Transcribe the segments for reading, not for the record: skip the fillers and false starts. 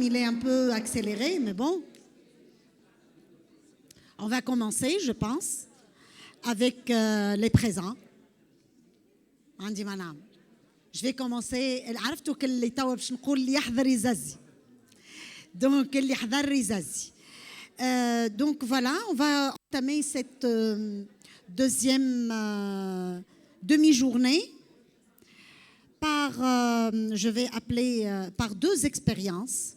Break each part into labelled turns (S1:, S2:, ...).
S1: il est un peu accéléré, mais bon. On va commencer, je pense, avec les présents. عندي منام. Je vais commencer. عرفتوا كل توا باش نقول اللي يحضر يزازي. Donc اللي يحضر يزازي. Donc voilà, on va entamer cette deuxième demi-journée par, je vais appeler, par deux expériences.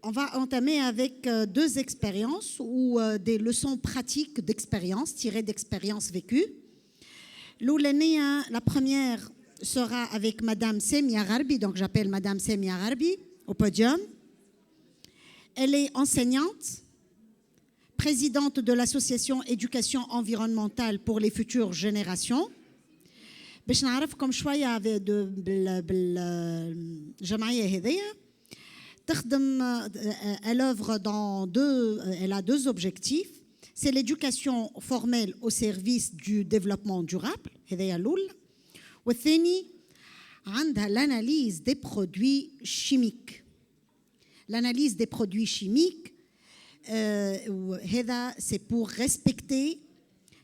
S1: On va entamer avec deux expériences ou des leçons pratiques d'expérience, tirées d'expériences vécues. La première sera avec Madame Semia Gharbi, donc j'appelle Madame Semia Gharbi au podium. Elle est enseignante, présidente de l'association Éducation environnementale pour les futures générations. باش نعرفكم شوية بالجمعية هذية. Elle œuvre dans elle a deux objectifs. C'est l'éducation formelle au service du développement durable. هذايا الأولى. والثاني عندها l'analyse des produits chimiques. L'analyse des produits chimiques, c'est pour respecter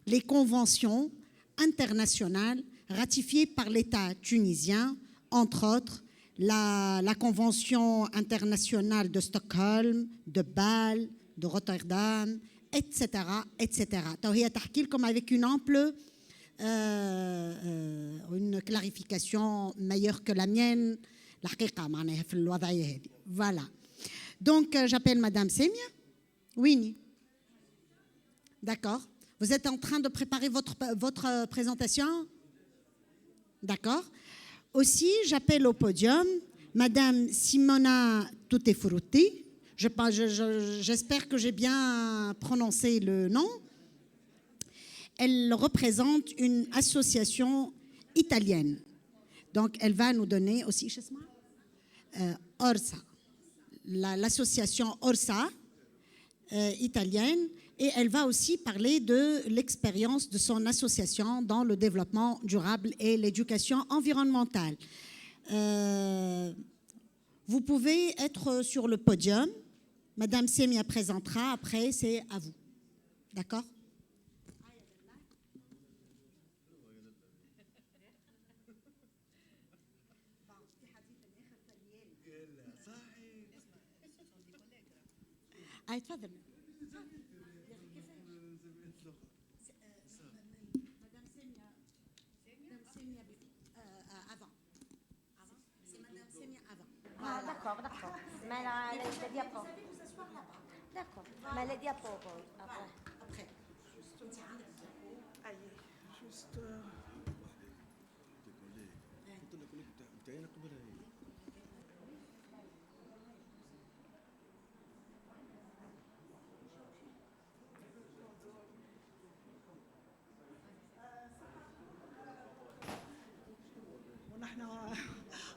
S1: les conventions internationales ratifiées par l'État tunisien, entre autres la Convention internationale de Stockholm, de Bâle, de Rotterdam, etc. etc. هي تحكي لكم avec une ample une clarification meilleure que la mienne الحقيقة معناها في الوضعية هذه. Voilà. Donc j'appelle Madame Semia. Oui. D'accord. Vous êtes en train de préparer votre présentation? D'accord. Aussi, j'appelle au podium Madame Simona Tutefrutti. J'espère que j'ai bien prononcé le nom. Elle représente une association italienne. Donc, elle va nous donner aussi, Orsa, l'association Orsa italienne. Et elle va aussi parler de l'expérience de son association dans le développement durable et l'éducation environnementale. Vous pouvez être sur le podium. Madame Semia présentera. Après, c'est à vous. D'accord? تفضل.
S2: D'accord, d'accord. Mais les diapos. D'accord. Mais les diapos après.
S3: Juste.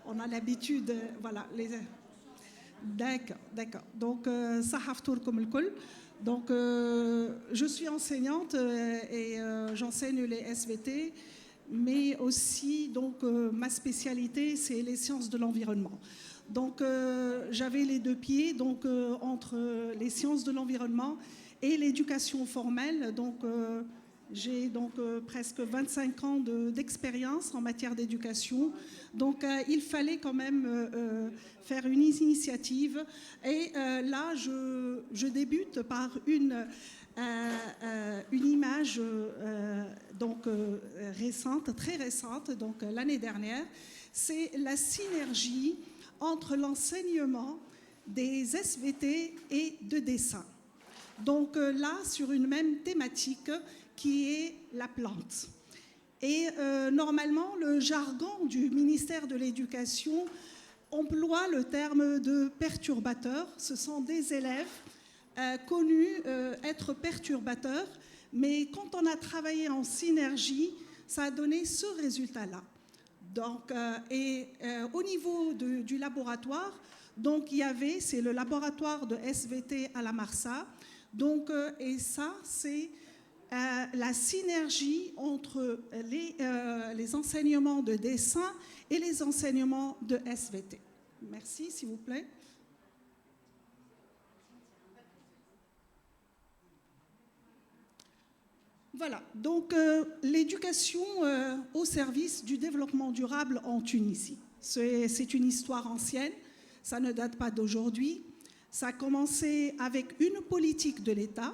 S3: On a l'habitude, voilà. D'accord, d'accord. Donc, donc, je suis enseignante et j'enseigne les SVT, mais aussi, donc, ma spécialité, c'est les sciences de l'environnement. Donc, j'avais les deux pieds, donc, entre les sciences de l'environnement et l'éducation formelle. Donc, j'ai donc presque 25 ans d'expérience en matière d'éducation. Donc, il fallait quand même faire une initiative. Et là, je débute par une image donc, récente, très récente, donc l'année dernière. C'est la synergie entre l'enseignement des SVT et de dessin. Donc là, sur une même thématique qui est la plante. Et normalement, le jargon du ministère de l'Éducation emploie le terme de perturbateur. Ce sont des élèves connus être perturbateurs, mais quand on a travaillé en synergie, ça a donné ce résultat-là. Donc, au niveau du laboratoire, donc c'est le laboratoire de SVT à la Marsa. Donc, et ça, c'est la synergie entre les enseignements de dessin et les enseignements de SVT. Merci, s'il vous plaît. Voilà, donc l'éducation au service du développement durable en Tunisie. C'est une histoire ancienne, ça ne date pas d'aujourd'hui. Ça a commencé avec une politique de l'État.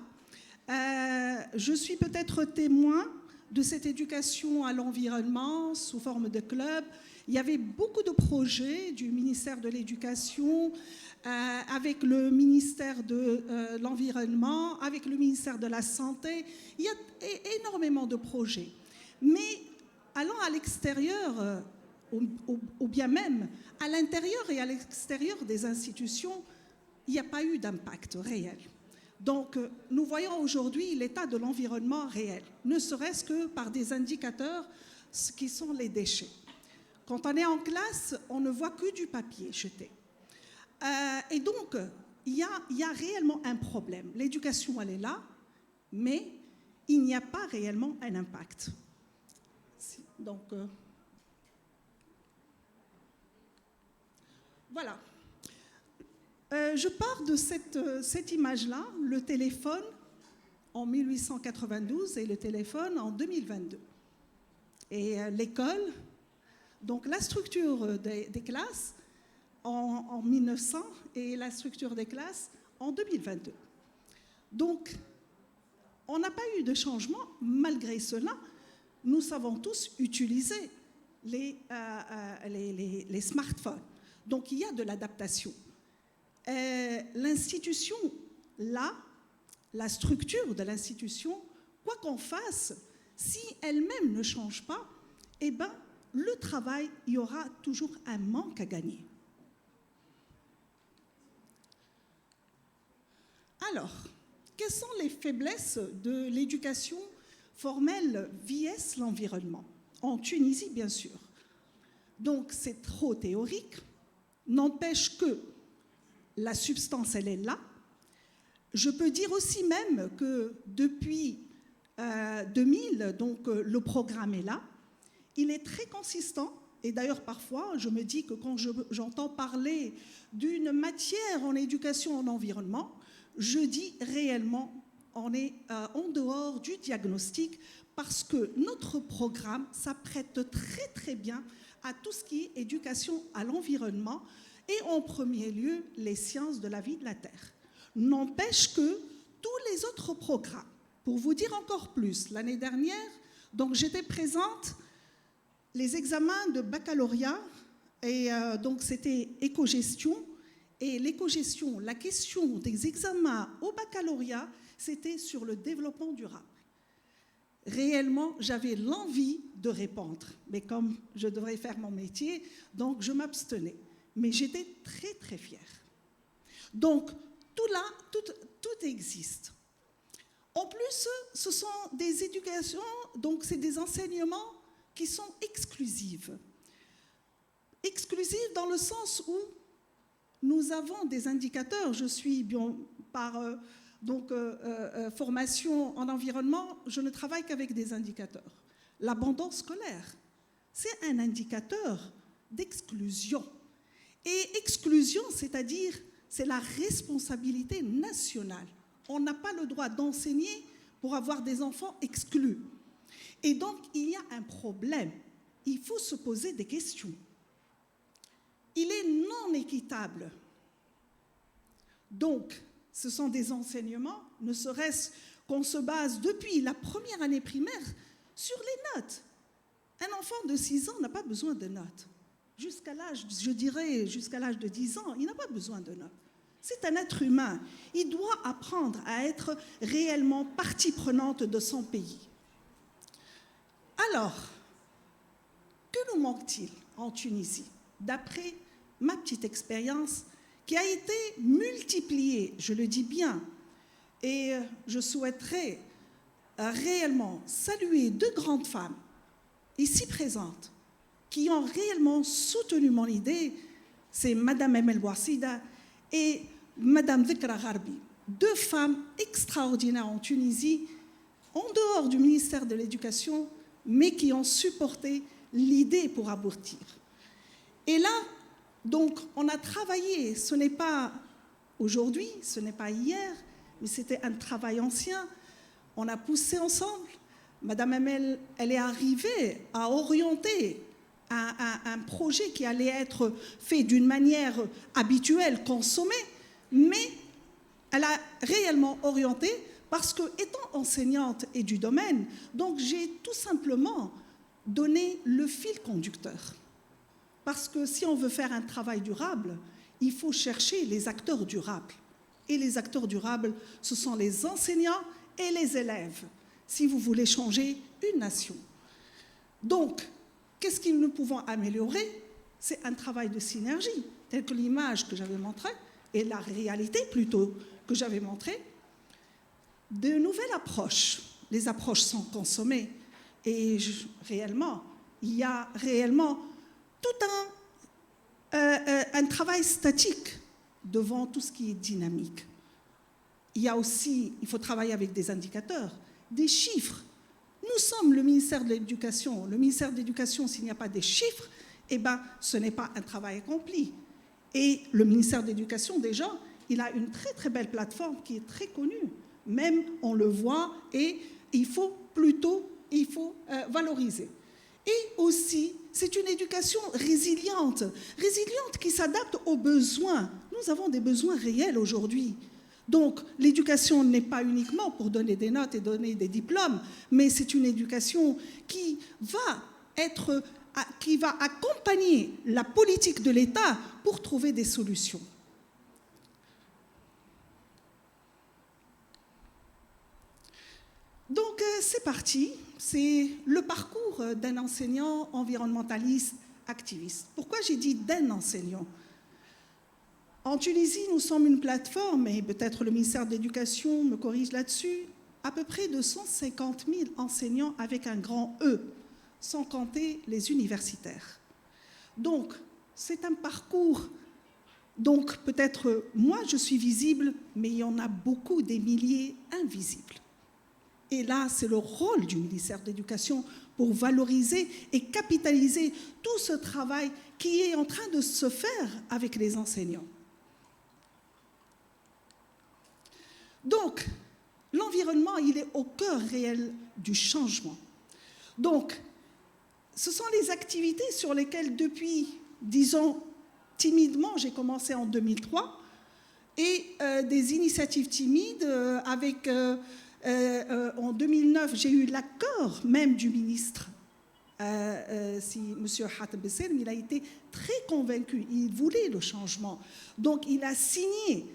S3: Je suis peut-être témoin de cette éducation à l'environnement sous forme de club. Il y avait beaucoup de projets du ministère de l'Éducation, avec le ministère de l'Environnement, avec le ministère de la Santé. Il y a énormément de projets. Mais allant à l'extérieur, ou bien même à l'intérieur et à l'extérieur des institutions, il n'y a pas eu d'impact réel. Donc, nous voyons aujourd'hui l'état de l'environnement réel, ne serait-ce que par des indicateurs qui sont les déchets. Quand on est en classe, on ne voit que du papier jeté. Et donc, il y a réellement un problème. L'éducation, elle est là, mais il n'y a pas réellement un impact. Donc, voilà. Je pars de cette image-là, le téléphone en 1892 et le téléphone en 2022. Et l'école, donc la structure des classes en 1900 et la structure des classes en 2022. Donc, on n'a pas eu de changement. Malgré cela, nous savons tous utiliser les smartphones. Donc, il y a de l'adaptation. L'institution, là, la structure de l'institution, quoi qu'on fasse, si elle-même ne change pas, eh ben, le travail, il y aura toujours un manque à gagner. Alors, quelles sont les faiblesses de l'éducation formelle vs l'environnement? En Tunisie, bien sûr. Donc, c'est trop théorique, n'empêche que la substance, elle est là. Je peux dire aussi même que depuis 2000, donc le programme est là. Il est très consistant. Et d'ailleurs, parfois, je me dis que quand j'entends parler d'une matière en éducation en environnement, je dis réellement, on est en dehors du diagnostic parce que notre programme s'apprête très, très bien à tout ce qui est éducation à l'environnement et en premier lieu, les sciences de la vie de la Terre. N'empêche que tous les autres programmes, pour vous dire encore plus, l'année dernière, donc j'étais présente les examens de baccalauréat, et donc c'était éco-gestion, et l'éco-gestion, la question des examens au baccalauréat, c'était sur le développement durable. Réellement, j'avais l'envie de répondre, mais comme je devrais faire mon métier, donc je m'abstenais. Mais j'étais très, très fière. Donc, tout là, tout existe. En plus, ce sont des éducations, donc c'est des enseignements qui sont exclusifs. Exclusifs dans le sens où nous avons des indicateurs. Je suis bien, par formation en environnement, je ne travaille qu'avec des indicateurs. L'abandon scolaire, c'est un indicateur d'exclusion. Et exclusion, c'est-à-dire, c'est la responsabilité nationale. On n'a pas le droit d'enseigner pour avoir des enfants exclus. Et donc, il y a un problème. Il faut se poser des questions. Il est non équitable. Donc, ce sont des enseignements, ne serait-ce qu'on se base depuis la première année primaire sur les notes. Un enfant de 6 ans n'a pas besoin de notes. Jusqu'à l'âge, je dirais, jusqu'à l'âge de 10 ans, il n'a pas besoin de notes. C'est un être humain. Il doit apprendre à être réellement partie prenante de son pays. Alors, que nous manque-t-il en Tunisie? D'après ma petite expérience, qui a été multipliée, je le dis bien, et je souhaiterais réellement saluer 2 grandes femmes ici présentes qui ont réellement soutenu mon idée, c'est Madame Emel Bouassida et Madame Dhikra Gharbi, 2 femmes extraordinaires en Tunisie en dehors du ministère de l'Éducation, mais qui ont supporté l'idée pour aboutir. Et là, donc, on a travaillé, ce n'est pas aujourd'hui, ce n'est pas hier, mais c'était un travail ancien. On a poussé ensemble. Madame Hamel, elle est arrivée à orienter un projet qui allait être fait d'une manière habituelle, consommée, mais elle a réellement orienté parce que, étant enseignante et du domaine, donc j'ai tout simplement donné le fil conducteur. Parce que si on veut faire un travail durable, il faut chercher les acteurs durables. Et les acteurs durables, ce sont les enseignants et les élèves, si vous voulez changer une nation. Donc, qu'est-ce que nous pouvons améliorer? C'est un travail de synergie, tel que l'image que j'avais montrée, et la réalité plutôt que j'avais montrée. De nouvelles approches. Les approches sont consommées. Et réellement, il y a réellement tout un travail statique devant tout ce qui est dynamique. Il y a aussi, il faut travailler avec des indicateurs, des chiffres. Nous sommes le ministère de l'Éducation. Le ministère de l'Éducation, s'il n'y a pas des chiffres, eh ben, ce n'est pas un travail accompli. Et le ministère de l'Éducation, déjà, il a une très très belle plateforme qui est très connue. Même on le voit et il faut valoriser. Et aussi, c'est une éducation résiliente qui s'adapte aux besoins. Nous avons des besoins réels aujourd'hui. Donc, l'éducation n'est pas uniquement pour donner des notes et donner des diplômes, mais c'est une éducation qui va accompagner la politique de l'État pour trouver des solutions. Donc, c'est parti. C'est le parcours d'un enseignant environnementaliste activiste. Pourquoi j'ai dit d'un enseignant? En Tunisie, nous sommes une plateforme, et peut-être le ministère de l'Éducation me corrige là-dessus, à peu près de 150 000 enseignants avec un grand E, sans compter les universitaires. Donc, c'est un parcours. Donc, peut-être, moi, je suis visible, mais il y en a beaucoup, des milliers invisibles. Et là, c'est le rôle du ministère de l'Éducation pour valoriser et capitaliser tout ce travail qui est en train de se faire avec les enseignants. Donc, l'environnement, il est au cœur réel du changement. Donc, ce sont les activités sur lesquelles, depuis, disons, timidement, j'ai commencé en 2003, et des initiatives timides avec... en 2009, j'ai eu l'accord même du ministre, M. Hatem Besselm, il a été très convaincu, il voulait le changement. Donc il a signé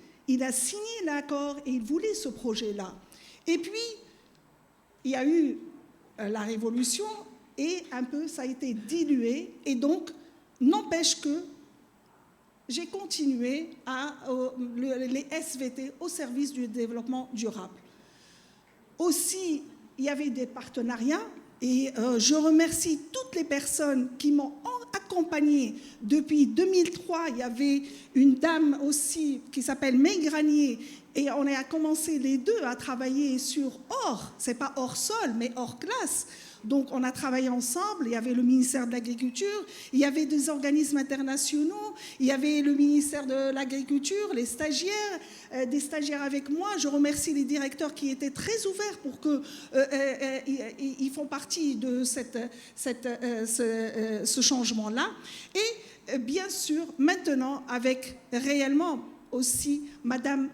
S3: l'accord et il voulait ce projet-là. Et puis, il y a eu la révolution et un peu ça a été dilué. Et donc, n'empêche que j'ai continué les SVT au service du développement durable. Aussi, il y avait des partenariats et je remercie toutes les personnes qui m'ont accompagnée. Depuis 2003, il y avait une dame aussi qui s'appelle May Granier et on a commencé les deux à travailler sur hors, c'est pas hors sol, mais hors classe. Donc, on a travaillé ensemble. Il y avait le ministère de l'Agriculture, il y avait des organismes internationaux, il y avait le ministère de l'Agriculture, les stagiaires, des stagiaires avec moi. Je remercie les directeurs qui étaient très ouverts pour qu'ils font partie de ce changement-là. Et bien sûr, maintenant, avec réellement aussi Madame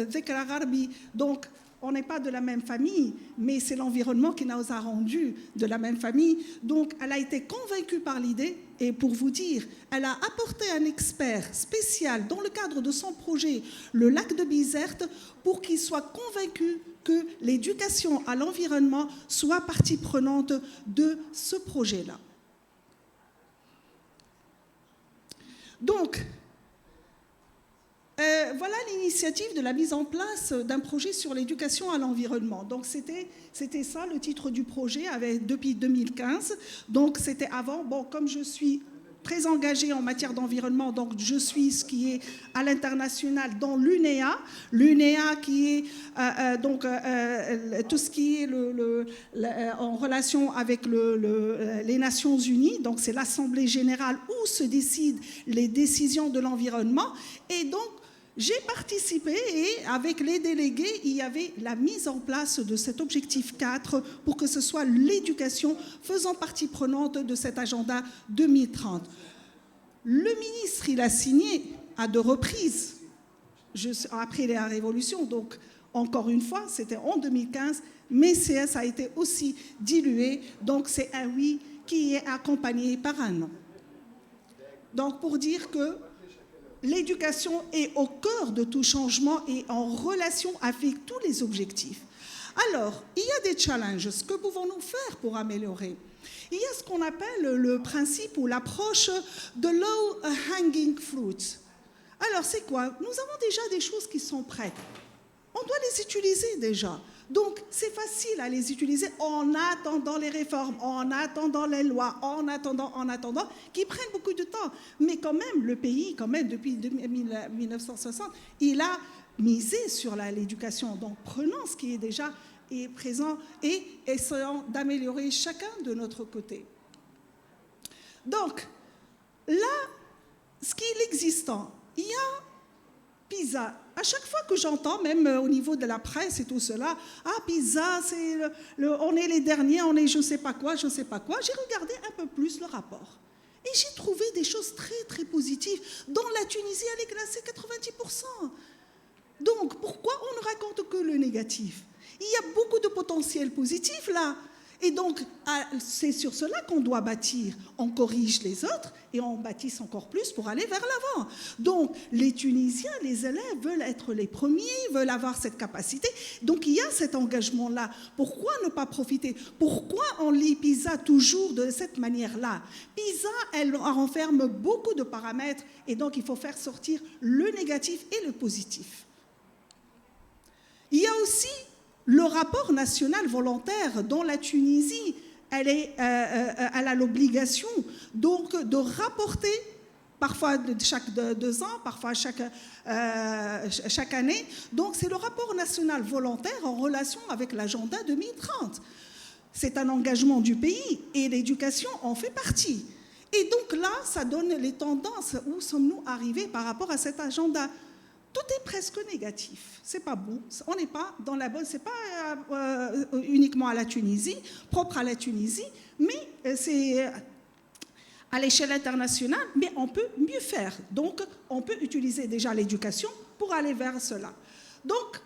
S3: Dhekra Gharbi, donc on n'est pas de la même famille, mais c'est l'environnement qui nous a rendus de la même famille. Donc, elle a été convaincue par l'idée. Et pour vous dire, elle a apporté un expert spécial dans le cadre de son projet, le lac de Bizerte, pour qu'il soit convaincu que l'éducation à l'environnement soit partie prenante de ce projet-là. Donc, voilà l'initiative de la mise en place d'un projet sur l'éducation à l'environnement. Donc, c'était ça le titre du projet depuis 2015. Donc, c'était avant. Bon, comme je suis très engagée en matière d'environnement, donc je suis ce qui est à l'international dans l'UNEA. L'UNEA qui est tout ce qui est en relation avec les Nations Unies, donc c'est l'Assemblée générale où se décident les décisions de l'environnement. Et donc, j'ai participé et avec les délégués, il y avait la mise en place de cet objectif 4 pour que ce soit l'éducation faisant partie prenante de cet agenda 2030. Le ministre, il a signé à 2 reprises, après la Révolution, donc encore une fois, c'était en 2015, mais ça a été aussi dilué, donc c'est un oui qui est accompagné par un non. Donc pour dire que l'éducation est au cœur de tout changement et en relation avec tous les objectifs. Alors, il y a des challenges. Que pouvons-nous faire pour améliorer? Il y a ce qu'on appelle le principe ou l'approche de low hanging fruit. Alors, c'est quoi? Nous avons déjà des choses qui sont prêtes. On doit les utiliser déjà. Donc, c'est facile à les utiliser en attendant les réformes, en attendant les lois, en attendant, qui prennent beaucoup de temps. Mais quand même, le pays, depuis 1960, il a misé sur l'éducation. Donc, prenons ce qui est déjà présent et essayons d'améliorer chacun de notre côté. Donc, là, ce qui est existant, il y a PISA. À chaque fois que j'entends, même au niveau de la presse et tout cela, PISA, on est les derniers, on est je ne sais pas quoi, j'ai regardé un peu plus le rapport. Et j'ai trouvé des choses très, très positives. Dans la Tunisie, elle est classée 90%. Donc, pourquoi on ne raconte que le négatif? Il y a beaucoup de potentiel positif là. Et donc, c'est sur cela qu'on doit bâtir. On corrige les autres et on bâtisse encore plus pour aller vers l'avant. Donc, les Tunisiens, les élèves veulent être les premiers, veulent avoir cette capacité. Donc, il y a cet engagement-là. Pourquoi ne pas profiter? Pourquoi on lit PISA toujours de cette manière-là? PISA, elle renferme beaucoup de paramètres et donc il faut faire sortir le négatif et le positif. Il y a aussi le rapport national volontaire dont la Tunisie, elle a l'obligation donc de rapporter, parfois chaque 2 ans, parfois chaque année. Donc c'est le rapport national volontaire en relation avec l'agenda 2030. C'est un engagement du pays et l'éducation en fait partie. Et donc là, ça donne les tendances. Où sommes-nous arrivés par rapport à cet agenda? Tout est presque négatif. C'est pas bon. On n'est pas dans la bonne. C'est pas uniquement à la Tunisie, propre à la Tunisie, mais c'est à l'échelle internationale. Mais on peut mieux faire. Donc, on peut utiliser déjà l'éducation pour aller vers cela. Donc,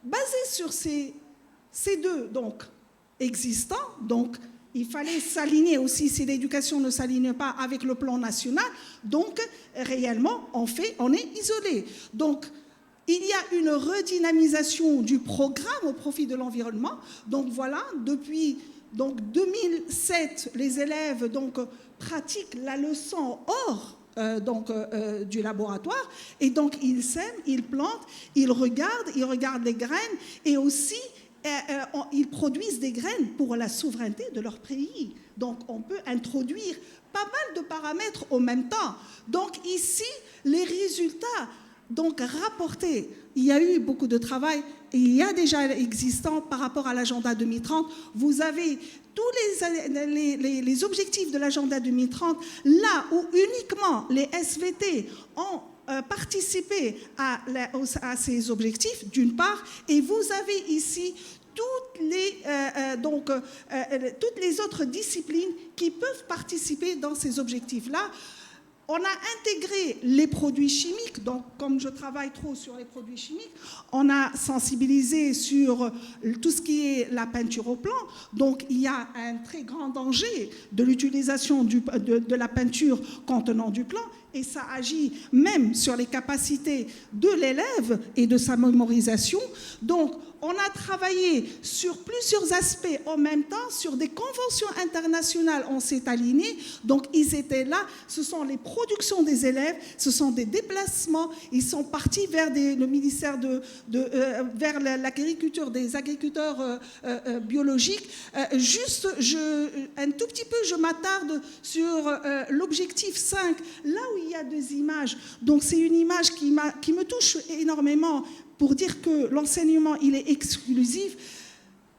S3: basé sur ces 2 donc existants, donc il fallait s'aligner aussi si l'éducation ne s'aligne pas avec le plan national. Donc, réellement, on est isolé. Donc, il y a une redynamisation du programme au profit de l'environnement. Donc, voilà, depuis 2007, les élèves pratiquent la leçon hors du laboratoire. Et donc, ils sèment, ils plantent, ils regardent les graines et aussi ils produisent des graines pour la souveraineté de leur pays. Donc, on peut introduire pas mal de paramètres au même temps. Donc, ici, les résultats rapportés, il y a eu beaucoup de travail, et il y a déjà existant par rapport à l'agenda 2030. Vous avez tous les objectifs de l'agenda 2030, là où uniquement les SVT ont participer à ces objectifs, d'une part, et vous avez ici toutes les autres disciplines qui peuvent participer dans ces objectifs-là. On a intégré les produits chimiques, donc comme je travaille trop sur les produits chimiques, on a sensibilisé sur tout ce qui est la peinture au plan. Donc il y a un très grand danger de l'utilisation de la peinture contenant du plomb, et ça agit même sur les capacités de l'élève et de sa mémorisation. Donc on a travaillé sur plusieurs aspects en même temps, sur des conventions internationales, on s'est aligné. Donc, ils étaient là. Ce sont les productions des élèves, ce sont des déplacements. Ils sont partis vers le ministère vers l'agriculture, des agriculteurs biologiques. Juste, un tout petit peu, je m'attarde sur l'objectif 5, là où il y a deux images. Donc, c'est une image qui me touche énormément pour dire que l'enseignement, il est exclusif.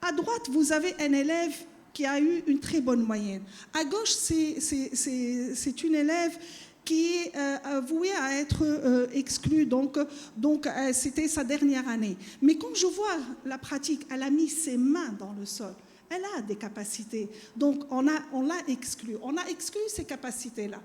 S3: À droite, vous avez un élève qui a eu une très bonne moyenne. À gauche, c'est une élève qui est vouée à être exclue, donc c'était sa dernière année. Mais quand je vois la pratique, elle a mis ses mains dans le sol. Elle a des capacités. Donc, on l'a exclue. On a exclu ces capacités-là.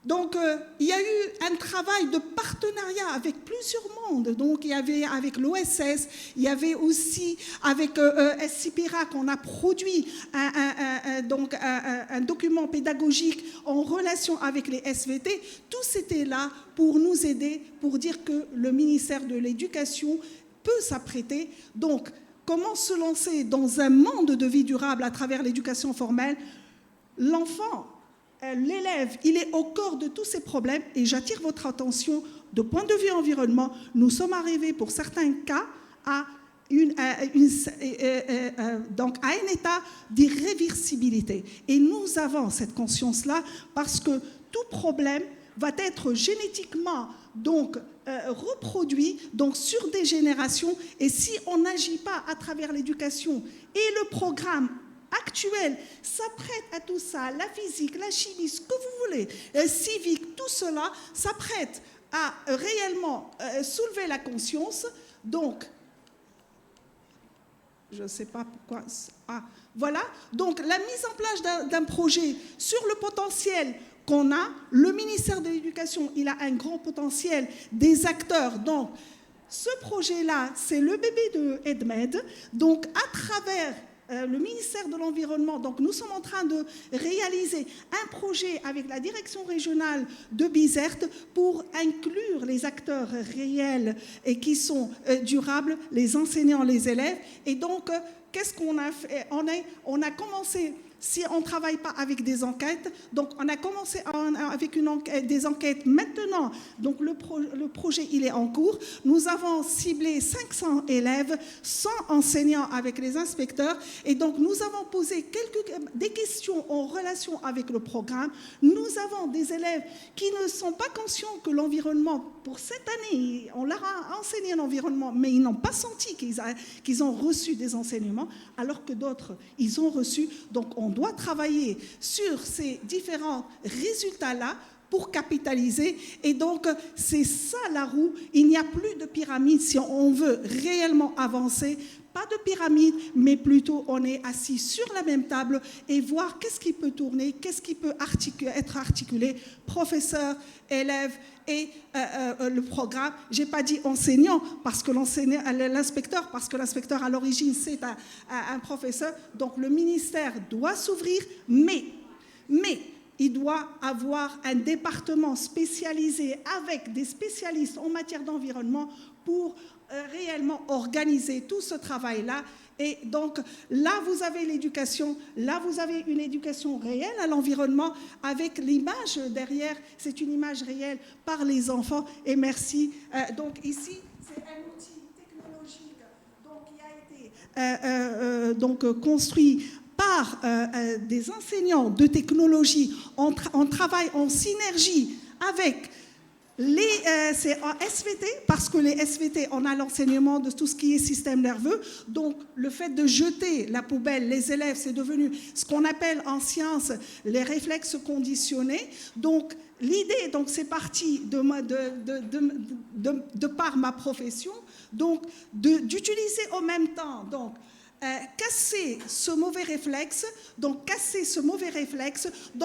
S3: Donc, il y a eu un travail de partenariat avec plusieurs mondes. Donc, il y avait avec l'OSS, il y avait aussi avec SCPIRAC, on a produit un document pédagogique en relation avec les SVT. Tous étaient là pour nous aider, pour dire que le ministère de l'Éducation peut s'apprêter. Donc, comment se lancer dans un monde de vie durable à travers l'éducation formelle? L'enfant, l'élève, il est au cœur de tous ces problèmes et j'attire votre attention de point de vue environnement. Nous sommes arrivés pour certains cas à un état d'irréversibilité. Et nous avons cette conscience-là parce que tout problème va être génétiquement reproduit sur des générations. Et si on n'agit pas à travers l'éducation et le programme actuel s'apprête à tout ça, la physique, la chimie, ce que vous voulez, civique, tout cela s'apprête à réellement soulever la conscience. Donc, je ne sais pas pourquoi... voilà. Donc, la mise en place d'un projet sur le potentiel qu'on a, le ministère de l'Éducation, il a un grand potentiel des acteurs. Donc, ce projet-là, c'est le bébé de EdMed. Donc, à travers le ministère de l'Environnement, donc nous sommes en train de réaliser un projet avec la direction régionale de Bizerte pour inclure les acteurs réels et qui sont durables, les enseignants, les élèves. Et donc, qu'est-ce qu'on a fait? On a commencé... Si on ne travaille pas avec des enquêtes, donc on a commencé avec des enquêtes maintenant, donc le projet il est en cours. Nous avons ciblé 500 élèves, 100 enseignants avec les inspecteurs et donc nous avons posé des questions en relation avec le programme. Nous avons des élèves qui ne sont pas conscients que l'environnement, pour cette année, on leur a enseigné l'environnement, mais ils n'ont pas senti qu'ils ont reçu des enseignements, alors que d'autres, ils ont reçu. Donc on doit travailler sur ces différents résultats-là pour capitaliser. Et donc, c'est ça la roue. Il n'y a plus de pyramide si on veut réellement avancer. Pas de pyramide, mais plutôt on est assis sur la même table et voir qu'est-ce qui peut tourner, qu'est-ce qui peut être articulé, professeur, élève et le programme. Je n'ai pas dit enseignant, parce que l'inspecteur, parce que l'inspecteur à l'origine c'est un professeur. Donc le ministère doit s'ouvrir, mais il doit avoir un département spécialisé avec des spécialistes en matière d'environnement pour réellement organiser tout ce travail-là. Et donc, là, vous avez l'éducation, là, vous avez une éducation réelle à l'environnement avec l'image derrière, c'est une image réelle par les enfants. Et merci. Donc, ici, c'est un outil technologique qui a été construit par des enseignants de technologie. On travaille en synergie avec c'est en SVT, parce que les SVT, on a l'enseignement de tout ce qui est système nerveux. Donc, le fait de jeter la poubelle, les élèves, c'est devenu ce qu'on appelle en science les réflexes conditionnés. Donc, l'idée, c'est parti de par ma profession, donc d'utiliser en même temps, casser ce mauvais réflexe, dans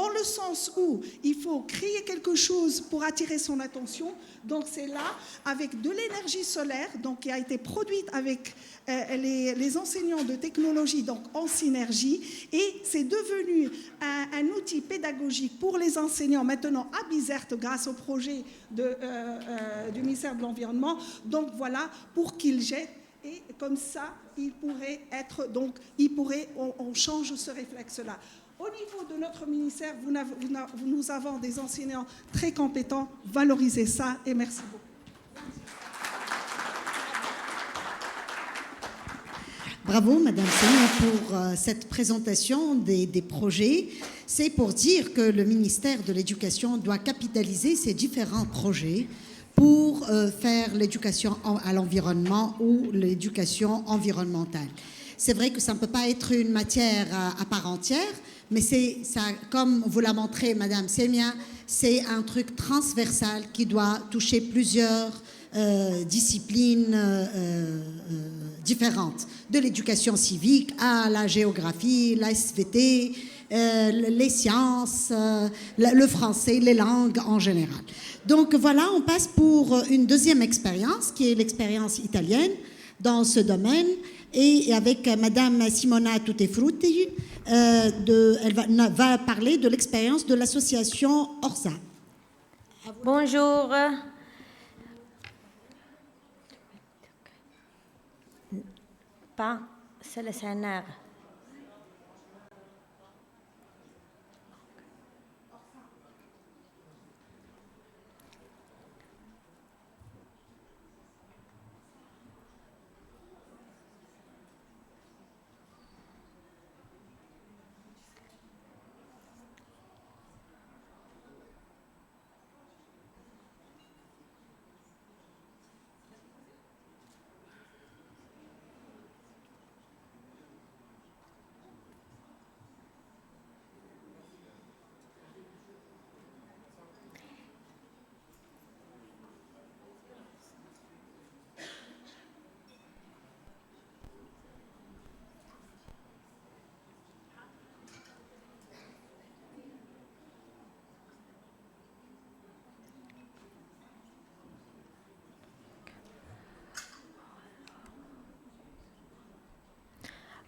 S3: le sens où il faut créer quelque chose pour attirer son attention. Donc c'est là, avec de l'énergie solaire, qui a été produite avec les enseignants de technologie, donc en synergie, et c'est devenu un outil pédagogique pour les enseignants maintenant à Bizerte grâce au projet du ministère de l'Environnement. Donc voilà, pour qu'ils jettent. Et comme ça, on change ce réflexe-là. Au niveau de notre ministère, nous avons des enseignants très compétents. Valorisez ça et merci beaucoup.
S1: Bravo, Madame Semia, pour cette présentation des projets. C'est pour dire que le ministère de l'Éducation doit capitaliser ces différents projets pour faire l'éducation à l'environnement ou l'éducation environnementale. C'est vrai que ça ne peut pas être une matière à part entière, mais c'est ça, comme vous l'a montré Madame Semia, c'est un truc transversal qui doit toucher plusieurs disciplines différentes, de l'éducation civique à la géographie, la SVT, les sciences, le français, les langues en général. Donc voilà, on passe pour une deuxième expérience, qui est l'expérience italienne dans ce domaine, et avec Madame Simona Tutefrutti, elle va parler de l'expérience de l'association Orsa.
S2: Bonjour. Pas, c'est le CNR.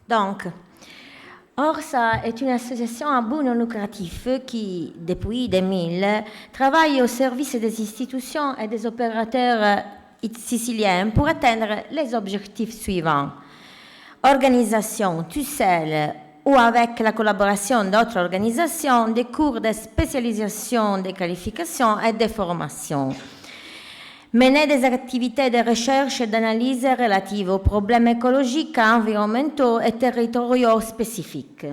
S2: Donc, Orsa est une association à but non lucratif qui, depuis 2000, travaille au service des institutions et des opérateurs siciliens pour atteindre les objectifs suivants. Organisation tout seul ou avec la collaboration d'autres organisations, des cours de spécialisation, de qualification et de formation. Mener des activités de recherche et d'analyse relatives aux problèmes écologiques, environnementaux et territoriaux spécifiques.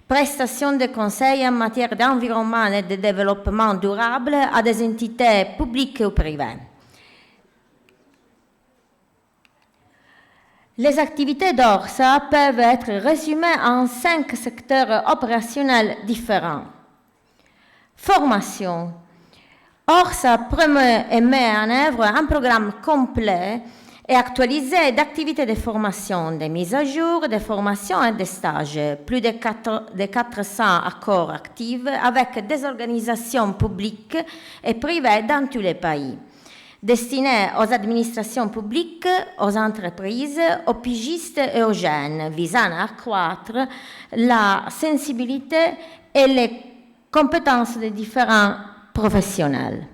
S2: Prestation de conseils en matière d'environnement et de développement durable à des entités publiques ou privées. Les activités d'Orsa peuvent être résumées en 5 secteurs opérationnels différents. Formation. Orsa promeut et met en œuvre un programme complet et actualisé d'activités de formation, de mise à jour, de formation et de stages. Plus de 400 accords actifs avec des organisations publiques et privées dans tous les pays, destinés aux administrations publiques, aux entreprises, aux pigistes et aux jeunes, visant à accroître la sensibilité et les compétences des différents professionnels.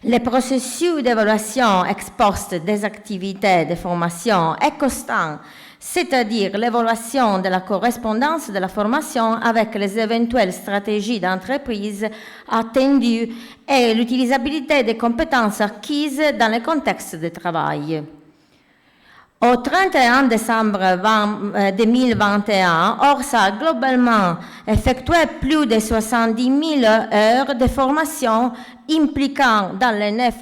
S2: Le processus d'évaluation ex post des activités de formation est constant, c'est-à-dire l'évaluation de la correspondance de la formation avec les éventuelles stratégies d'entreprise attendues et l'utilisabilité des compétences acquises dans le contexte de travail. Au 31 décembre 2021, Orsa a globalement effectué plus de 70 000 heures de formation impliquant dans les 9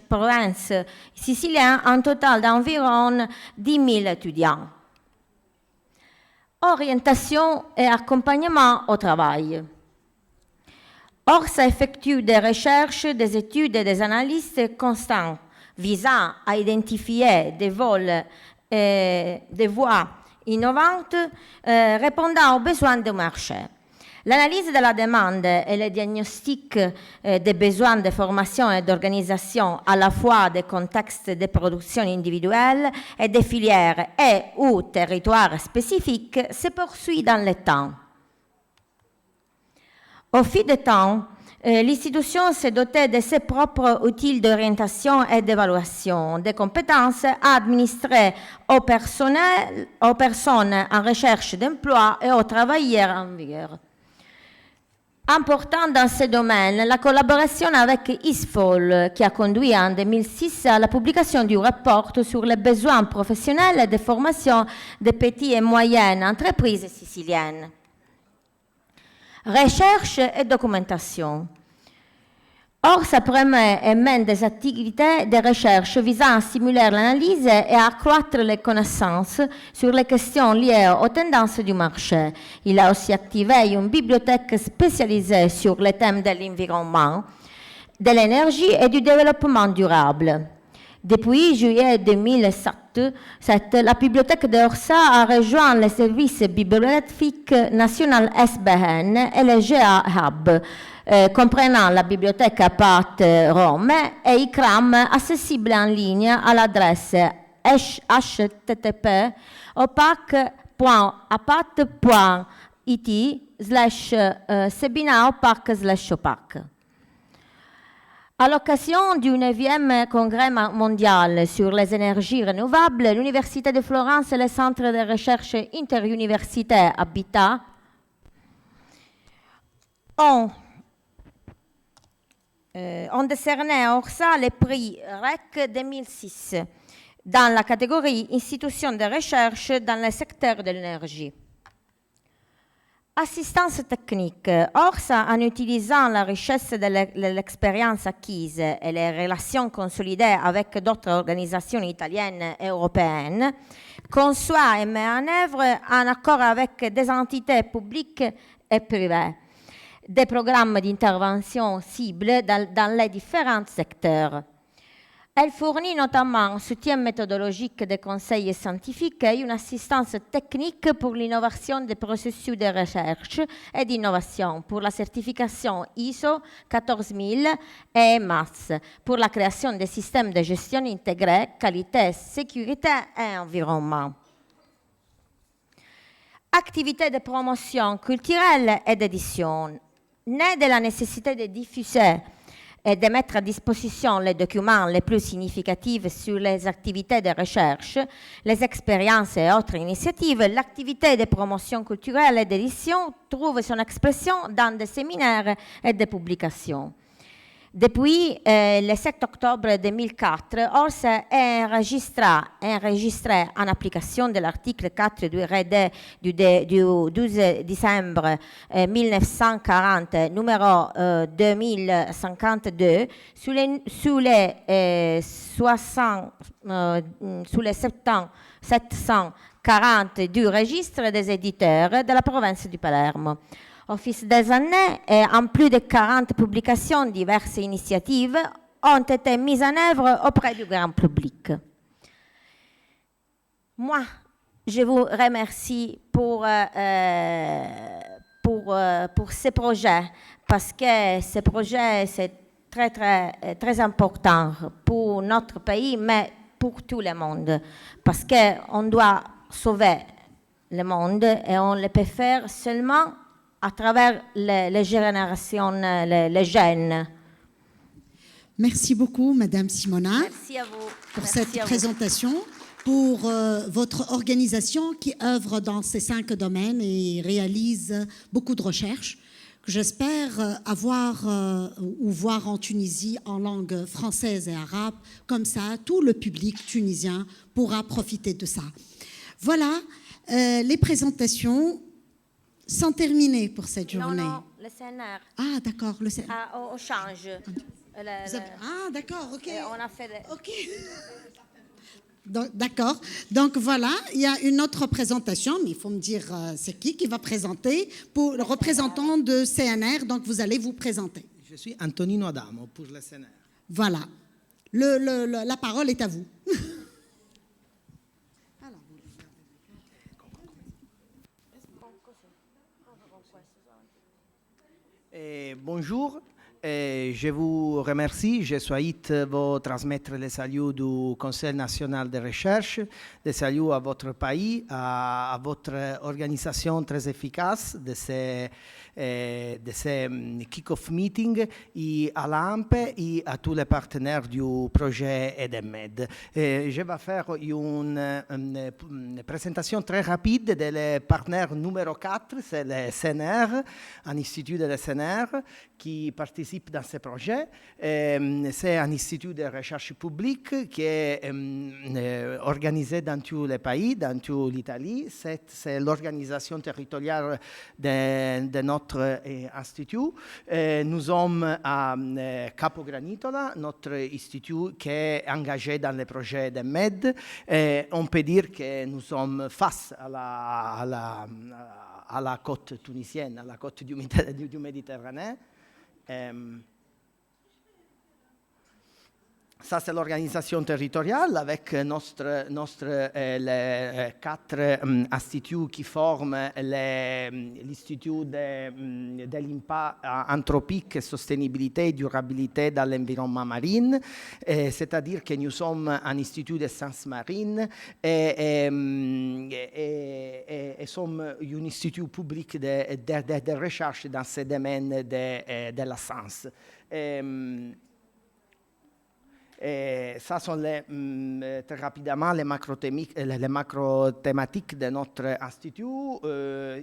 S2: provinces siciliennes un total d'environ 10 000 étudiants. Orientation et accompagnement au travail. Orsa effectue des recherches, des études et des analyses constantes visant à identifier des voies innovantes répondant aux besoins du marché. L'analyse de la demande et le diagnostic des besoins de formation et d'organisation à la fois des contextes de production individuelle et des filières et ou territoires spécifiques se poursuit dans le temps. Au fil du temps, L'institution s'est dotée de ses propres outils d'orientation et d'évaluation, des compétences à administrer aux personnes en recherche d'emploi et aux travailleurs en vigueur. Important dans ce domaine, la collaboration avec ISFOL, qui a conduit en 2006 à la publication du rapport sur les besoins professionnels et de formation des petites et moyennes entreprises siciliennes. Recherche et documentation. ORSA promet et mène des activités de recherche visant à stimuler l'analyse et à accroître les connaissances sur les questions liées aux tendances du marché. Il a aussi activé une bibliothèque spécialisée sur les thèmes de l'environnement, de l'énergie et du développement durable. Depuis juillet 2007, la bibliothèque d'Orsa a rejoint le service bibliographique national SBN et le GA Hub, comprenant la bibliothèque APAT Rome et ICRAM, accessible en ligne à l'adresse http://opac.it/sebinaopac/opac. À l'occasion du 9e congrès mondial sur les énergies renouvelables, l'Université de Florence et le Centre de recherche interuniversitaire Habitat ont décerné à Orsa le prix REC 2006 dans la catégorie Institutions de recherche dans le secteur de l'énergie. Assistance technique. Orsa, en utilisant la richesse de l'expérience acquise et les relations consolidées avec d'autres organisations italiennes et européennes, conçoit et met en œuvre, en accord avec des entités publiques et privées, des programmes d'intervention cibles dans les différents secteurs. Elle fournit notamment un soutien méthodologique des conseils scientifiques et une assistance technique pour l'innovation des processus de recherche et d'innovation, pour la certification ISO 14000 et MAS, pour la création des systèmes de gestion intégrés, qualité, sécurité et environnement. Activités de promotion culturelle et d'édition. Née de la nécessité de diffuser et de mettre à disposition les documents les plus significatifs sur les activités de recherche, les expériences et autres initiatives, l'activité de promotion culturelle et d'édition trouve son expression dans des séminaires et des publications. Depuis le 7 octobre 2004, Orsa est enregistré en application de l'article 4 du RED du 12 décembre 1940, numéro 2052, sous les 740 du registre des éditeurs de la province du Palermo. Au fil des années, en plus de 40 publications, diverses initiatives ont été mises en œuvre auprès du grand public. Moi, je vous remercie pour ces projets, parce que ces projets, c'est très, très, très important pour notre pays, mais pour tout le monde, parce qu'on doit sauver le monde et on le peut faire seulement à travers les générations, les jeunes.
S1: Merci beaucoup, Madame Simona,
S2: Merci à vous.
S1: pour
S2: Merci
S1: cette
S2: à vous.
S1: présentation, pour votre organisation qui œuvre dans ces 5 domaines et réalise beaucoup de recherches que j'espère avoir ou voir en Tunisie en langue française et arabe. Comme ça, tout le public tunisien pourra profiter de ça. Voilà, les présentations sont terminées pour cette journée.
S2: Non, le CNR.
S1: Ah, d'accord.
S2: On change.
S1: Ah, d'accord, ok.
S2: On a fait...
S1: Ok. D'accord. Donc voilà, il y a une autre présentation, mais il faut me dire c'est qui va présenter pour le représentant de CNR. Donc vous allez vous présenter.
S4: Je suis Antonino Adamo pour le CNR.
S1: Voilà. La parole est à vous.
S4: Bonjour, Et je vous remercie. Je souhaite vous transmettre les saluts du Conseil national de recherche, des saluts à votre pays, à votre organisation très efficace de ces kick-off meetings, et à l'AMP et à tous les partenaires du projet EDEMED. Je vais faire une présentation très rapide des partenaires numéro 4, c'est le CNR, un institut de la CNR qui participe dans ce projet. C'est un institut de recherche publique qui est organisé dans tous les pays, dans toute l'Italie. C'est l'organisation territoriale de notre institut. Nous sommes à Capogranitola, notre institut qui est engagé dans le projet de MED. On peut dire que nous sommes face à la côte tunisienne, à la côte du Méditerranée. Ça, c'est l'organisation territoriale avec les 4 instituts qui forment l'Institut de l'impact anthropique, sostenibilité et durabilité dans l'environnement marin. C'est-à-dire que nous sommes un institut de sciences marines et sommes un institut public de recherche dans ce domaine de la science. Et ça sont très rapidement les macro-thématiques de notre institut.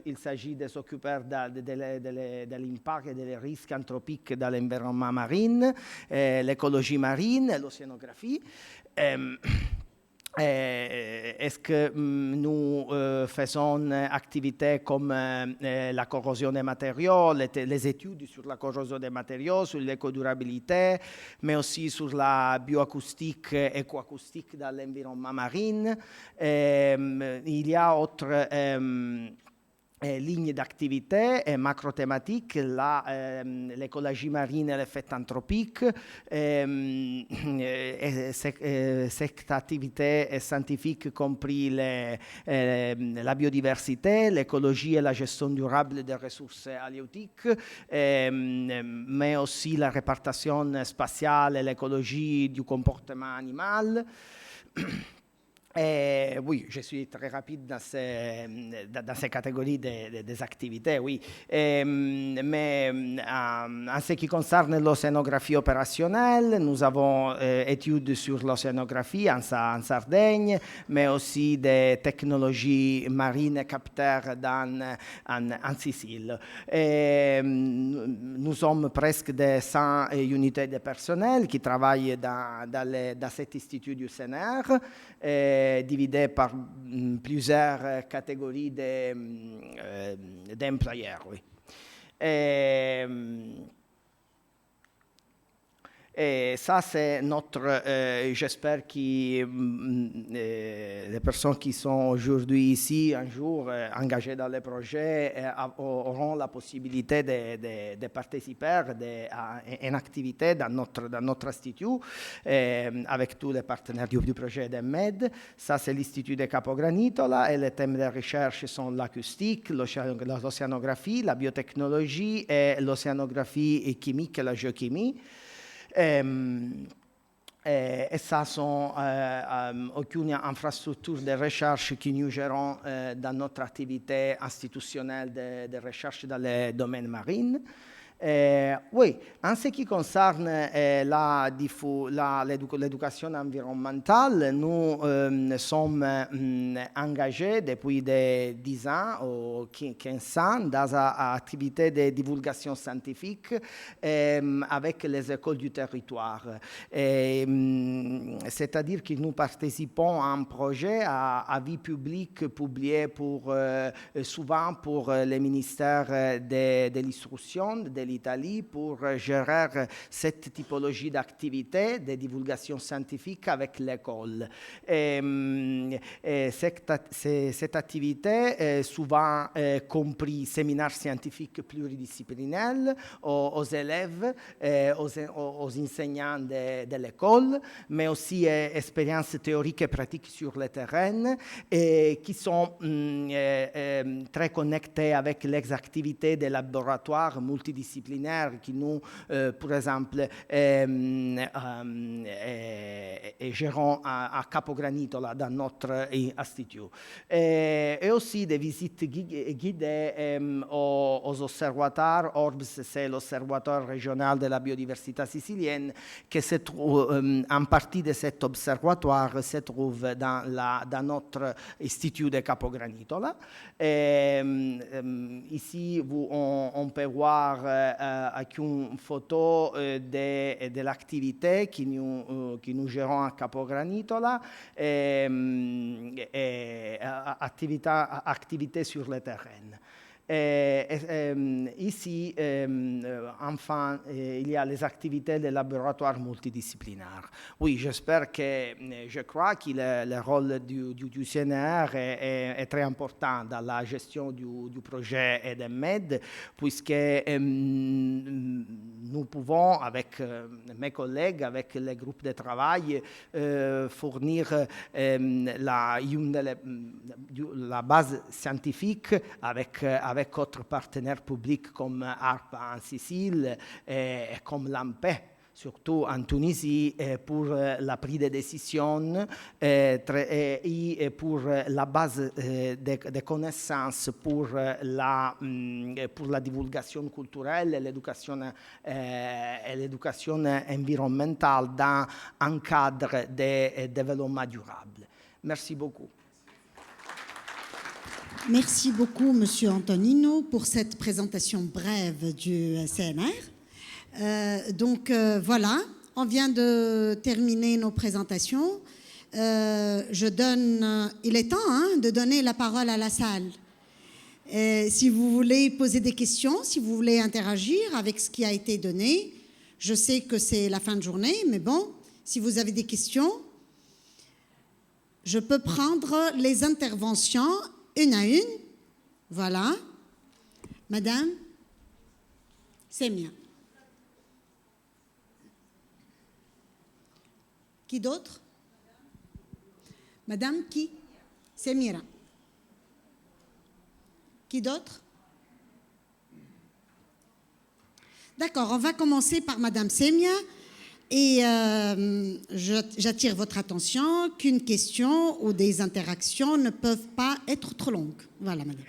S4: Il s'agit de s'occuper de l'impact et des risques anthropiques dans l'environnement marin, l'écologie marine, l'océanographie. Est-ce que nous faisons activités comme la corrosion des matériaux, les études sur la corrosion des matériaux, sur l'éco-durabilité, mais aussi sur la bioacoustique et écoacoustique dans l'environnement marin. Il y a autre lignes d'activité macro-thématiques, l'écologie marine et l'effet anthropique. Cette activité scientifique compris la biodiversité, l'écologie et la gestion durable des ressources halieutiques, mais aussi la répartition spatiale et l'écologie du comportement animal. Oui, je suis très rapide dans ces catégories des activités, oui. Mais en ce qui concerne l'océanographie opérationnelle, nous avons études sur l'océanographie en Sardaigne, mais aussi des technologies marines et capteurs en Sicile. Nous sommes presque de 100 unités de personnel qui travaillent dans cet institut du CNR. Divisé par plusieurs catégories d'employeurs. Oui. Et ça, c'est notre, j'espère que les personnes qui sont aujourd'hui ici, un jour engagées dans le projet, auront la possibilité de participer à une activité dans notre institut, avec tous les partenaires du projet de MED. Ça, c'est l'Institut de Capogranitola, et les thèmes de recherche sont l'acoustique, l'océanographie, la biotechnologie et l'océanographie chimique et la géochimie. Et ça sont aucune infrastructure de recherche que nous gérons dans notre activité institutionnelle de recherche dans le domaine marin. Oui, en ce qui concerne l'éducation environnementale, nous sommes engagés depuis 10 ans ou 15 ans dans une activité de divulgation scientifique avec les écoles du territoire. C'est-à-dire que nous participons à un projet à vie publique publié souvent pour le ministère de l'instruction de l'Italie pour gérer cette typologie d'activité de divulgation scientifique avec l'école. Cette activité souvent compris séminaires scientifiques pluridisciplinaires aux élèves, aux enseignants de l'école, mais aussi expériences théoriques et pratiques sur le terrain qui sont très connectées avec les activités des laboratoires multidisciplinaires multidisciplinaires qui nous, par exemple, gérons à Capogranitola dans notre institut. Et aussi des visites guidées aux observatoires. Orbs, c'est l'observatoire régional de la biodiversité sicilienne, qui se trouve, en partie de cet observatoire se trouve dans notre institut de Capogranitola. Ici, on peut voir avec une photo de l'activité que nous gérons à Capogranitola, activité sur le terrain. Ici, enfin, il y a les activités des laboratoires multidisciplinaires. Oui, je crois que le rôle du CNR est très important dans la gestion du projet EDEMMED, puisque nous pouvons, avec mes collègues, avec les groupes de travail, fournir la base scientifique avec d'autres partenaires publics comme ARPA en Sicile et comme l'AMPE, surtout en Tunisie, pour la prise de décision et pour la base de connaissances pour la divulgation culturelle et l'éducation environnementale dans un cadre de développement durable. Merci beaucoup.
S1: Merci beaucoup, Monsieur Antonino, pour cette présentation brève du CNR. Voilà, on vient de terminer nos présentations. Il est temps de donner la parole à la salle. Si vous voulez poser des questions, si vous voulez interagir avec ce qui a été donné, je sais que c'est la fin de journée, mais bon, si vous avez des questions, je peux prendre les interventions une à une. Voilà. Madame Semia. Qui d'autre? Madame qui? Semira. Qui d'autre? D'accord, on va commencer par Madame Semia. Et j'attire votre attention qu'une question ou des interactions ne peuvent pas être trop longues. Voilà, madame.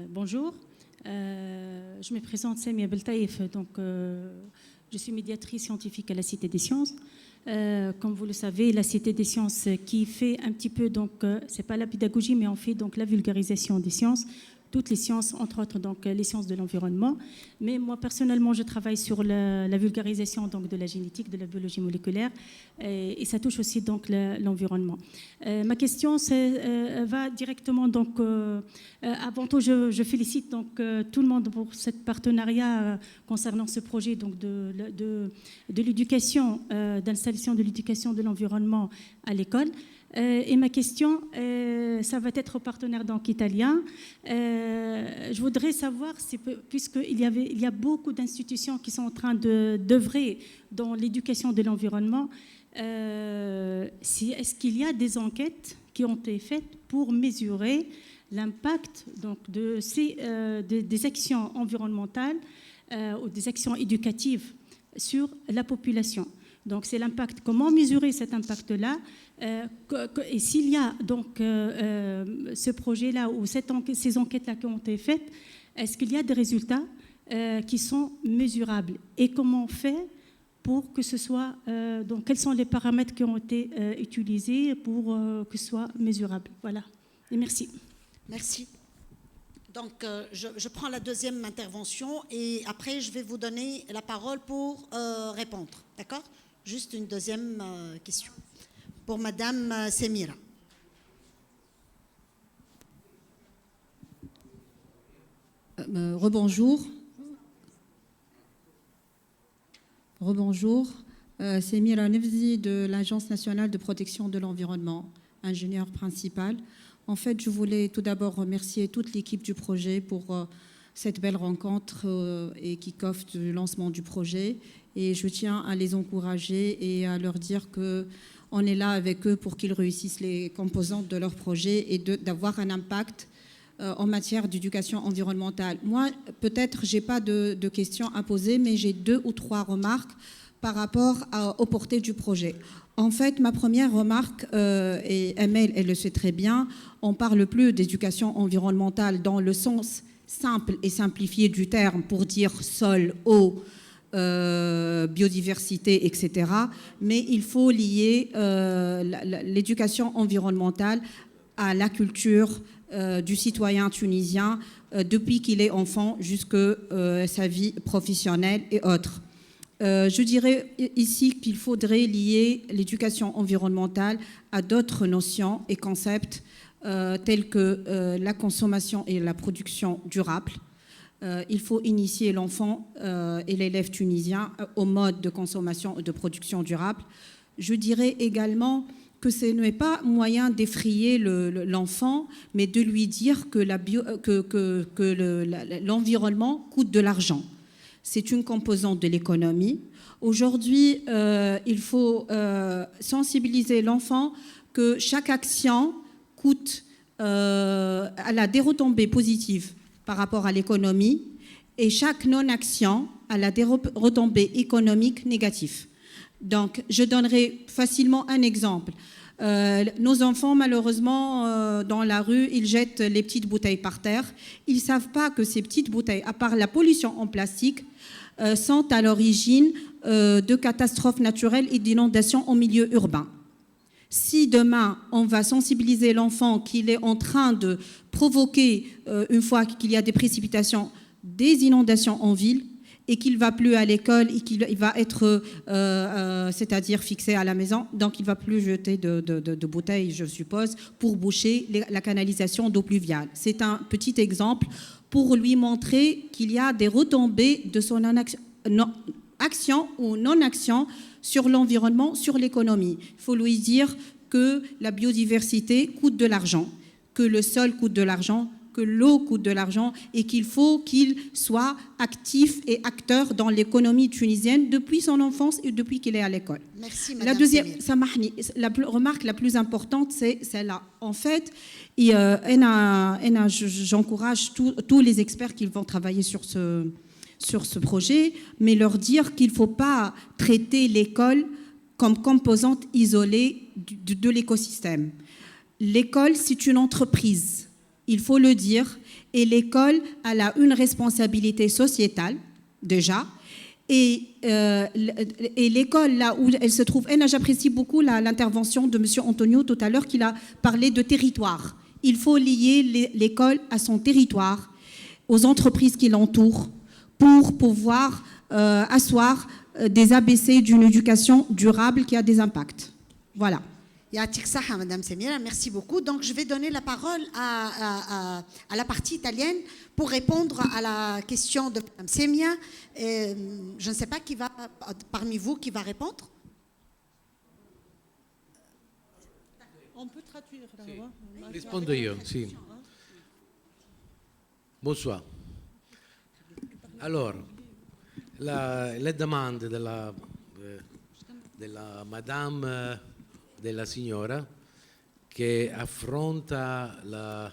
S5: Bonjour, je me présente Semia Beltaïf, donc je suis médiatrice scientifique à la Cité des Sciences. Comme vous le savez, la Cité des Sciences qui fait un petit peu, donc c'est pas la pédagogie, mais on fait donc la vulgarisation des sciences. Toutes les sciences, entre autres donc les sciences de l'environnement. Mais moi, personnellement, je travaille sur la vulgarisation donc, de la génétique, de la biologie moléculaire, et ça touche aussi donc l'environnement. Ma question va directement, donc, avant tout, je félicite donc, tout le monde pour ce partenariat concernant ce projet donc, de l'éducation, d'installation de l'éducation de l'environnement à l'école. Et ma question, ça va être au partenaire donc italien. Je voudrais savoir, puisqu'il y a beaucoup d'institutions qui sont en train d'œuvrer dans l'éducation de l'environnement, est-ce qu'il y a des enquêtes qui ont été faites pour mesurer l'impact donc, des actions environnementales ou des actions éducatives sur la population? Donc, c'est l'impact. Comment mesurer cet impact-là? Et s'il y a donc ce projet-là ou ces enquêtes-là qui ont été faites, est-ce qu'il y a des résultats qui sont mesurables? Et comment on fait pour que ce soit... donc, quels sont les paramètres qui ont été utilisés pour que ce soit mesurable? Voilà. Et merci.
S1: Merci. Donc, je prends la deuxième intervention et après, je vais vous donner la parole pour répondre. D'accord? Juste une deuxième question pour Madame Semira.
S6: Rebonjour. Semira Nevzi de l'Agence nationale de protection de l'environnement, ingénieur principal. En fait, je voulais tout d'abord remercier toute l'équipe du projet pour cette belle rencontre et kick-off du lancement du projet. Et je tiens à les encourager et à leur dire qu'on est là avec eux pour qu'ils réussissent les composantes de leur projet et d'avoir un impact en matière d'éducation environnementale. Moi, peut-être, je n'ai pas de questions à poser, mais j'ai 2 ou 3 remarques par rapport aux portées du projet. En fait, ma première remarque, et Amel, elle le sait très bien, on parle plus d'éducation environnementale dans le sens simple et simplifié du terme pour dire sol, eau, biodiversité, etc. Mais il faut lier l'éducation environnementale à la culture du citoyen tunisien depuis qu'il est enfant jusqu'à sa vie professionnelle et autres. Je dirais ici qu'il faudrait lier l'éducation environnementale à d'autres notions et concepts tels que la consommation et la production durable. Il faut initier l'enfant et l'élève tunisien au mode de consommation et de production durable. Je dirais également que ce n'est pas moyen d'effrayer l'enfant, mais de lui dire que l'environnement coûte de l'argent. C'est une composante de l'économie. Aujourd'hui, il faut sensibiliser l'enfant que chaque action coûte à la des retombées positives par rapport à l'économie et chaque non-action a la des retombées économiques négatives. Donc, je donnerai facilement un exemple. Nos enfants, malheureusement, dans la rue, ils jettent les petites bouteilles par terre. Ils ne savent pas que ces petites bouteilles, à part la pollution en plastique, sont à l'origine de catastrophes naturelles et d'inondations en milieu urbain. Si demain, on va sensibiliser l'enfant qu'il est en train de provoquer, une fois qu'il y a des précipitations, des inondations en ville, et qu'il ne va plus à l'école et qu'il va être, c'est-à-dire fixé à la maison, donc il ne va plus jeter de bouteilles, je suppose, pour boucher la canalisation d'eau pluviale. C'est un petit exemple pour lui montrer qu'il y a des retombées de son action ou non-action sur l'environnement, sur l'économie. Il faut lui dire que la biodiversité coûte de l'argent, que le sol coûte de l'argent, que l'eau coûte de l'argent et qu'il faut qu'il soit actif et acteur dans l'économie tunisienne depuis son enfance et depuis qu'il est à l'école.
S1: Merci, Madame
S6: La deuxième,
S1: Samir.
S6: remarque la plus importante, c'est celle-là. En fait, j'encourage tous les experts qui vont travailler sur ce projet, mais leur dire qu'il ne faut pas traiter l'école comme composante isolée de l'écosystème. L'école, c'est une entreprise. Il faut le dire, et l'école elle a une responsabilité sociétale déjà, et l'école là où elle se trouve, j'apprécie beaucoup l'intervention de M. Antonio tout à l'heure qui a parlé de territoire. Il faut lier l'école à son territoire, aux entreprises qui l'entourent, pour pouvoir asseoir des ABC d'une éducation durable qui a des impacts. Voilà.
S1: Yatik Saha, Madame Samira, merci beaucoup. Donc, je vais donner la parole à la partie italienne pour répondre à la question de Madame Samia. Je ne sais pas qui va, parmi vous, qui va répondre.
S3: On peut traduire.
S7: Sì. Rispondo io, sì. Bonsoir. Allora, le domande della Madame della signora che affronta la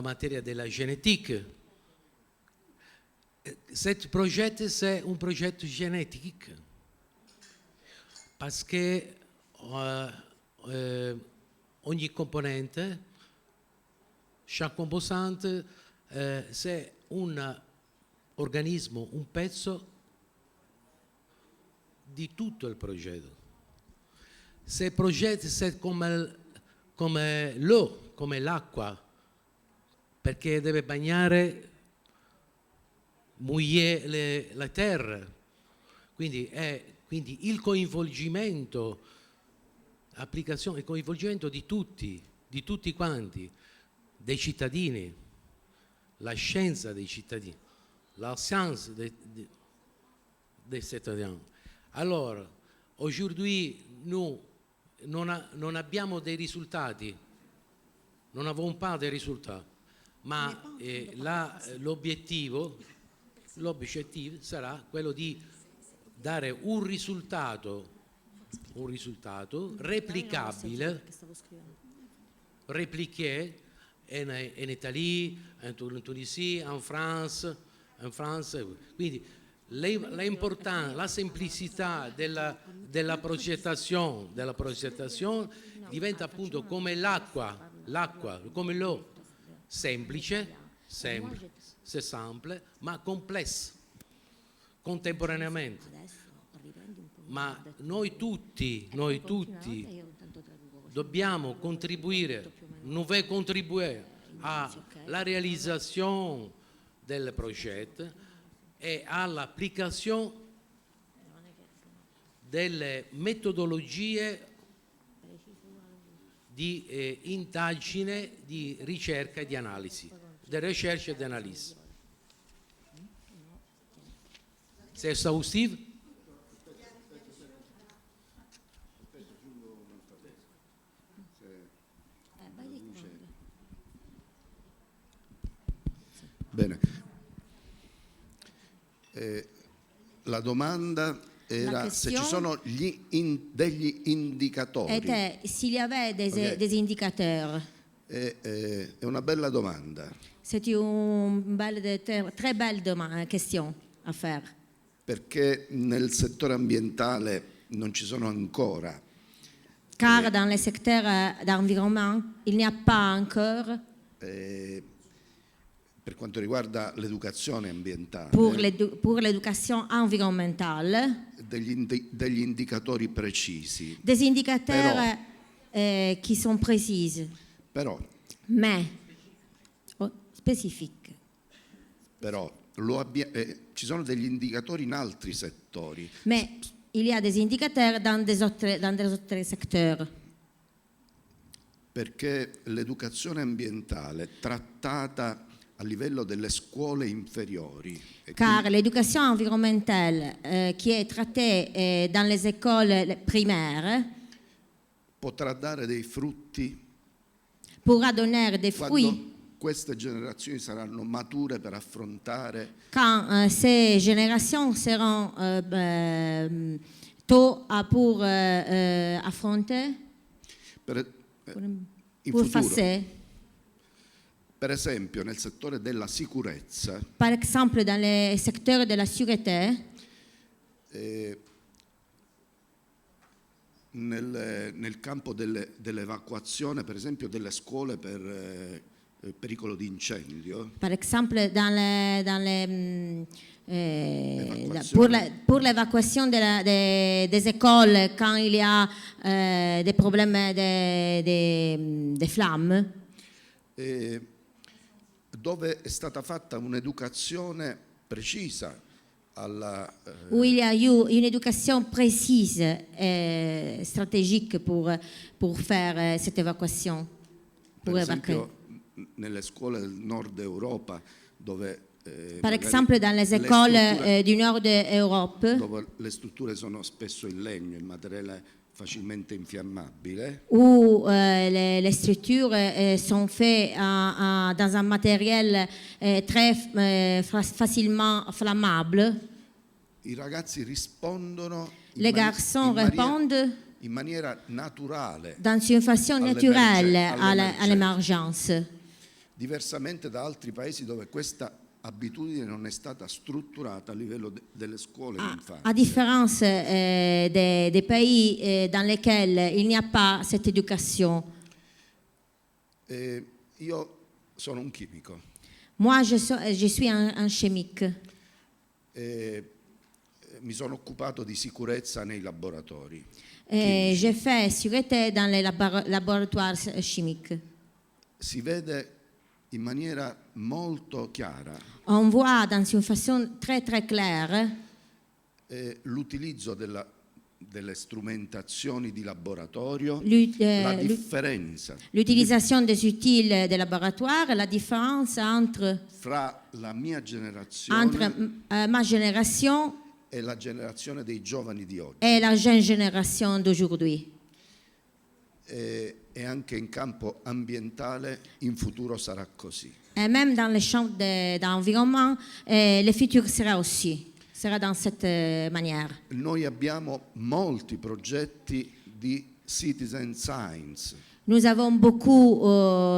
S7: materia della génétique. Ce projet, c'est un projet génétique parce que ogni componente, chaque composante, c'est un organismo, un pezzo di tutto il progetto. Se il progetto è come l'eau, come l'acqua, perché deve bagnare, mouiller la terra. Quindi il coinvolgimento, applicazione, il coinvolgimento di tutti quanti, dei cittadini, la scienza dei cittadini, la science des citoyens. Alors, aujourd'hui, nous non abbiamo dei risultati, non avons pas des résultats, ma l'obiettivo sarà quello di dare un risultato un risultato replicabile, répliqué in Italia, in Tunisia, in Francia. Quindi l'importanza, la semplicità della progettazione diventa appunto come l'acqua, come l'eau, semplice, semple, ma complessa contemporaneamente. Ma noi tutti dobbiamo contribuire, alla realizzazione del progetto e all'applicazione delle metodologie di indagine, di ricerca e di analisi, di ricerca e di analisi. C'est exhaustif?
S8: Bene. La domanda era se ci sono degli indicatori.
S2: était s'il y avait des indicateurs.
S8: È una bella domanda.
S2: C'est une très belle question à faire.
S8: Perché nel settore ambientale non ci sono ancora.
S2: Car dans le secteur d'environnement, il n'y a pas encore,
S8: Per quanto riguarda l'educazione ambientale,
S2: pour l'éducation environnementale,
S8: degli indicatori precisi.
S2: des indicateurs qui sont précis,
S8: Però
S2: mais spécifiques.
S8: Però ci sono degli indicatori in altri settori.
S2: Mais il y a des indicateurs dans des autres secteurs.
S8: Perché l'educazione ambientale trattata a livello delle scuole inferiori.
S2: Car l'éducation environnementale qui est traitée dans les écoles primaires
S8: Potrà dare dei frutti
S2: pourra donner des fruits
S8: quando queste generazioni saranno mature per affrontare
S2: quand ces générations seront tôt pour affronter,
S8: in
S2: pour
S8: futuro.
S2: passer.
S8: Per esempio nel settore della sicurezza
S2: Par exemple, dans le secteur de la sûreté,
S8: nel campo dell'evacuazione, per esempio delle scuole per pericolo di incendio.
S2: par exemple, pour l'évacuation des écoles quand il y a des problèmes de flammes,
S8: Dove è stata fatta un'educazione precisa
S2: où il y a eu une éducation précise et stratégique pour faire cette évacuation, pour
S8: per
S2: évacuer.
S8: esempio nelle scuole del nord Europa dove
S2: Par
S8: magari
S2: exemple, dans les
S8: le
S2: écoles
S8: strutture-
S2: du nord d'Europe,
S8: dove le strutture sono spesso in legno, il materiale facilmente infiammabile,
S2: où les structures sont faites dans un matériel très facilement flammable,
S8: i ragazzi rispondono
S2: les garçons répondent
S8: in maniera naturale,
S2: dans une façon naturelle
S8: all'emergenza.
S2: à l'émergence.
S8: Diversamente da altri paesi dove questa abitudine non è stata strutturata a livello delle scuole d'infanzia.
S2: À différence des pays dans lesquels il n'y a pas cette éducation.
S8: Io sono un chimico.
S2: Moi, je suis un chimique.
S8: Mi sono occupato di sicurezza nei laboratori.
S2: J'ai fait sûreté dans les laboratoires chimiques.
S8: Si vede in maniera molto chiara
S2: On voit dans une façon très très claire
S8: l'utilizzo delle strumentazioni di laboratorio,
S2: l'ut-
S8: la
S2: l'ut-
S8: differenza
S2: l'utilisation des outils de laboratoire, la différence entre
S8: fra la mia generazione
S2: ma génération
S8: e la generazione dei giovani di oggi.
S2: et la jeune génération d'aujourd'hui.
S8: E anche in campo ambientale in futuro sarà così.
S2: Et même dans le champ d'environnement, le futur sera aussi. sera dans cette manière.
S8: Noi abbiamo molti progetti di citizen science.
S2: Nous avons beaucoup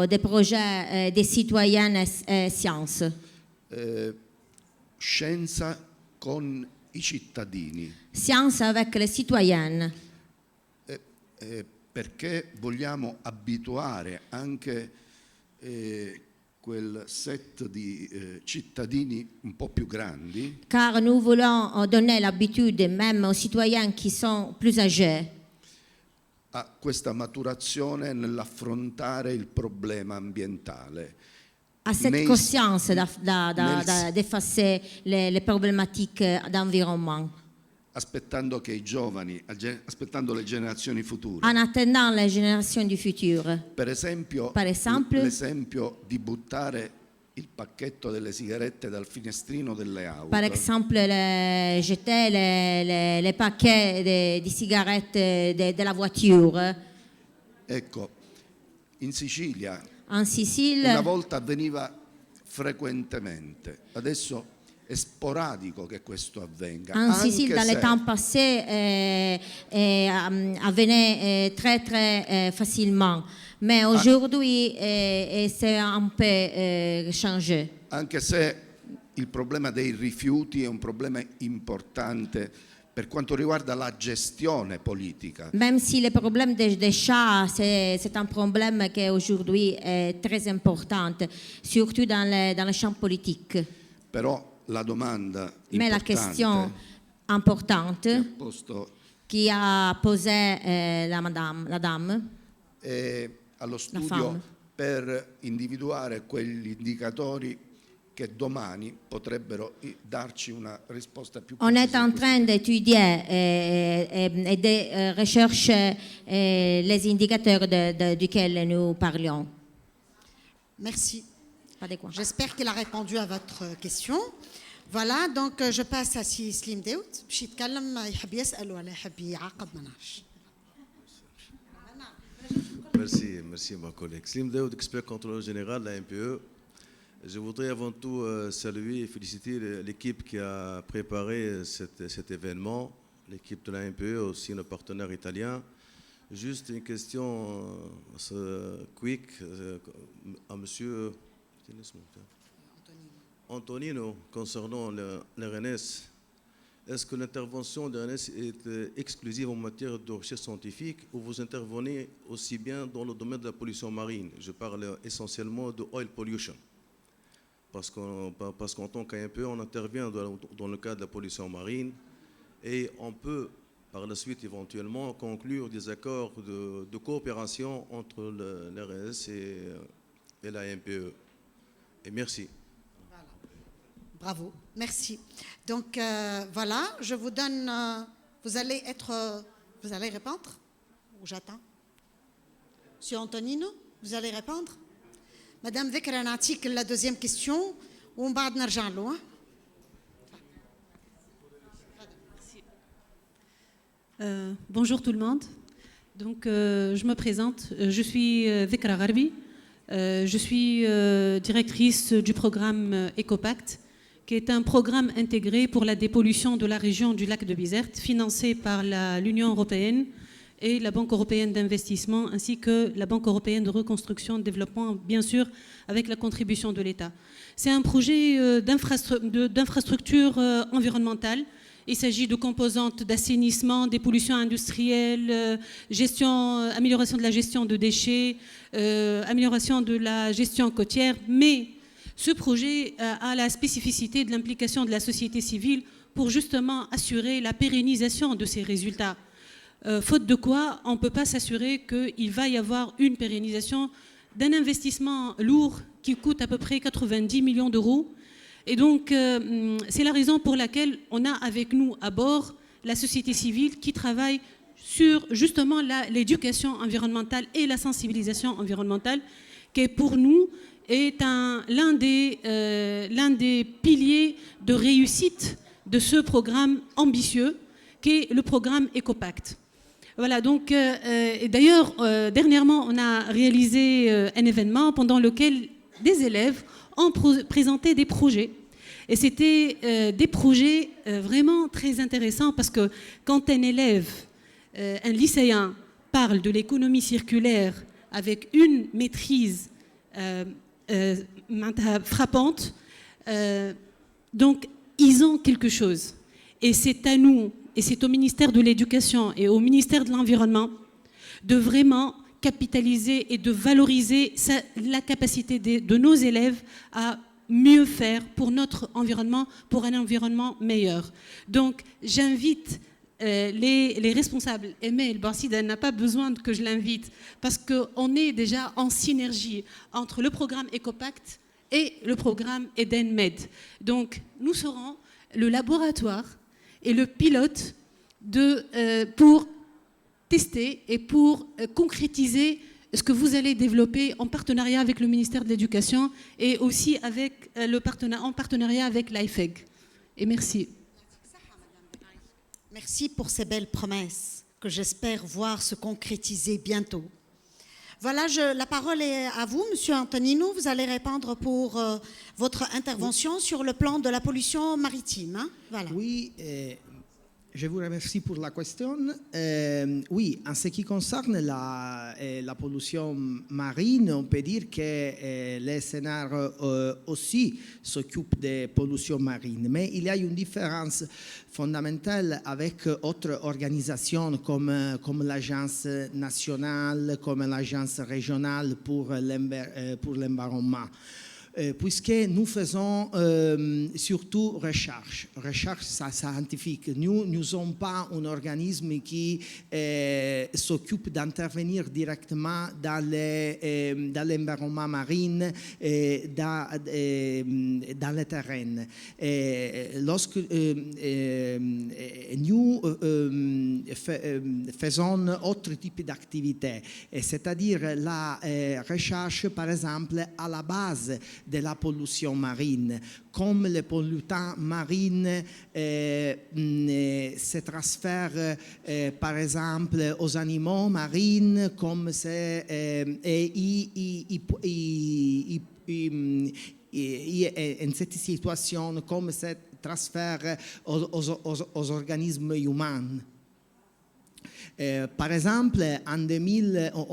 S2: de projets des citoyens sciences.
S8: Scienza con i cittadini.
S2: Science avec les citoyens.
S8: Perché vogliamo abituare anche quel set di cittadini un po' più grandi.
S2: Car nous voulons donner l'habitude même aux citoyens qui sont plus âgés.
S8: A questa maturazione nell'affrontare il problema ambientale.
S2: À cette conscience d'effacer les problématiques d'environnement.
S8: Aspettando che i giovani, aspettando le generazioni future.
S2: En attendant les générations du futur.
S8: Per esempio, l'esempio di buttare il pacchetto delle sigarette dal finestrino delle auto.
S2: Par exemple, jeter les paquets di cigarettes de la voiture.
S8: Ecco, in Sicilia
S2: Sicilie,
S8: una volta avveniva frequentemente, adesso è sporadico che questo avvenga.
S2: En Sicile, dans les temps passés, avvenait très très facilement. Mais aujourd'hui, c'est un peu changé.
S8: Anche se il problema dei rifiuti è un problema importante per quanto riguarda la gestione politica.
S2: Même si le problème des déchets, c'est un problème qui aujourd'hui est très important, surtout dans le champ politique.
S8: Però la domanda
S2: Mais la question importante qui a posé la dame
S8: è allo studio per individuare quegli indicatori che domani potrebbero darci una risposta più precisa.
S2: On est en train d'étudier et de rechercher les indicateurs duquel nous parlions.
S1: Merci.
S2: Pas de quoi.
S1: J'espère qu'il a répondu à votre question. Voilà, donc je passe à Si Slim Daoud باش يتكلم يحب يسأل ولا يحب يعاقب ما نعرفش.
S9: Merci ma collègue. Slim Daoud, expert contrôleur général de la MPE. Je voudrais avant tout saluer et féliciter l'équipe qui a préparé cet événement, l'équipe de la MPE, aussi nos partenaires italiens. Juste une question quick à monsieur Antonino concernant le RNS. Est-ce que l'intervention de RNS est exclusive en matière de recherche scientifique ou vous intervenez aussi bien dans le domaine de la pollution marine? Je parle essentiellement de oil pollution. Parce qu'en tant qu'AMPE, on intervient dans le cadre de la pollution marine et on peut par la suite éventuellement conclure des accords de coopération entre l'RS et la MPE. Et merci.
S1: Voilà. Bravo, merci. Donc voilà, je vous donne, vous allez répondre ou j'attends? Monsieur Antonino, vous allez répondre? Madame Vekra, نعطيك la deuxième question ومن بعد نرجع له.
S5: Bonjour tout le monde. Donc je me présente, je suis Vekra Gharbi, je suis directrice du programme EcoPact, qui est un programme intégré pour la dépollution de la région du lac de Bizerte, financé par l'Union européenne et la Banque européenne d'investissement, ainsi que la Banque européenne de reconstruction et de développement, bien sûr, avec la contribution de l'État. C'est un projet d'infrastructure environnementale. Il s'agit de composantes d'assainissement, des pollutions industrielles, amélioration de la gestion de déchets, amélioration de la gestion côtière. Mais ce projet a la spécificité de l'implication de la société civile pour justement assurer la pérennisation de ces résultats. Faute de quoi, on ne peut pas s'assurer qu'il va y avoir une pérennisation d'un investissement lourd qui coûte à peu près 90 millions d'euros. Et donc, c'est la raison pour laquelle on a avec nous à bord la société civile qui travaille sur justement l'éducation environnementale et la sensibilisation environnementale, qui pour nous est l'un des piliers de réussite de ce programme ambitieux, qui est le programme EcoPact. Voilà, donc, d'ailleurs, dernièrement, on a réalisé un événement pendant lequel des élèves ont présenté des projets. Et c'était des projets vraiment très intéressants parce que quand un élève, un lycéen, parle de l'économie circulaire avec une maîtrise frappante, donc ils ont quelque chose. Et c'est à nous, et c'est au ministère de l'Éducation et au ministère de l'Environnement de vraiment capitaliser et de valoriser la capacité de nos élèves à mieux faire pour notre environnement, pour un environnement meilleur. Donc j'invite les responsables. Aimé El Barsida n'a pas besoin que je l'invite parce qu'on est déjà en synergie entre le programme EcoPact et le programme EdenMed. Donc nous serons le laboratoire et le pilote pour tester et pour concrétiser ce que vous allez développer en partenariat avec le ministère de l'Éducation et aussi avec en partenariat avec l'IFEG. Et merci.
S1: Merci pour ces belles promesses que j'espère voir se concrétiser bientôt. Voilà, la parole est à vous, Monsieur Antonino. Vous allez répondre pour votre intervention sur le plan de la pollution maritime. Hein? Voilà.
S4: Oui, je vous remercie pour la question. Oui, en ce qui concerne la pollution marine, on peut dire que les scénars aussi s'occupent des pollutions marines. Mais il y a une différence fondamentale avec d'autres organisations comme l'Agence nationale, comme l'Agence régionale pour l'environnement. Puisque nous faisons surtout recherche scientifique. Nous ne sommes pas un organisme qui s'occupe d'intervenir directement dans l'environnement marin, dans le terrain. Lorsque nous faisons autre type d'activité, c'est-à-dire la recherche, par exemple, à la base de la pollution marine, comme les pollutants marins se transfèrent par exemple aux animaux marins, comme c'est in cette situation, comme se transfère aux organismes humains. Par exemple, un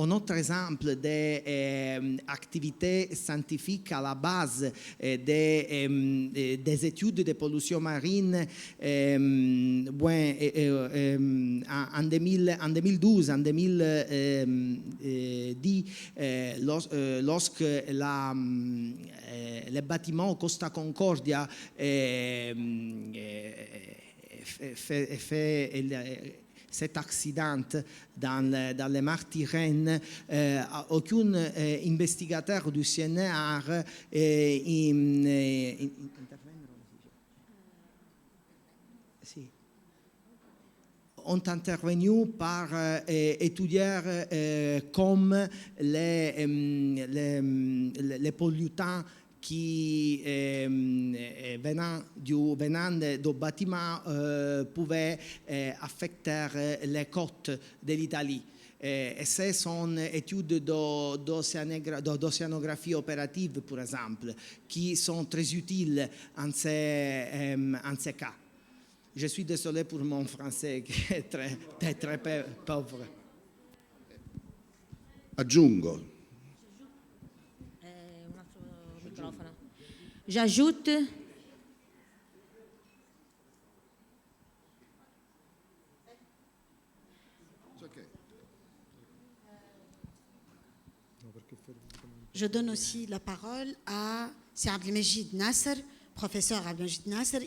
S4: autre exemple d'activités scientifiques à la base des études de pollution marine, en 2012, en 2010, lorsque le bâtiment Costa Concordia fait cet accident dans les mers Tyrrhènes, aucun investigateur du CNR ont intervenu par étudier comme les pollutants qui venant du bâtiment pouvaient affecter les côtes de l'Italie. Et ce sont études d'océanographie opérative, par exemple, qui sont très utiles en ces cas. Je suis désolé pour mon français qui est très pauvre.
S8: Aggiungo.
S2: J'ajoute
S1: je donne aussi la parole à Sir Abdelmejid Nasser, professeur Abdelmejid Nasser.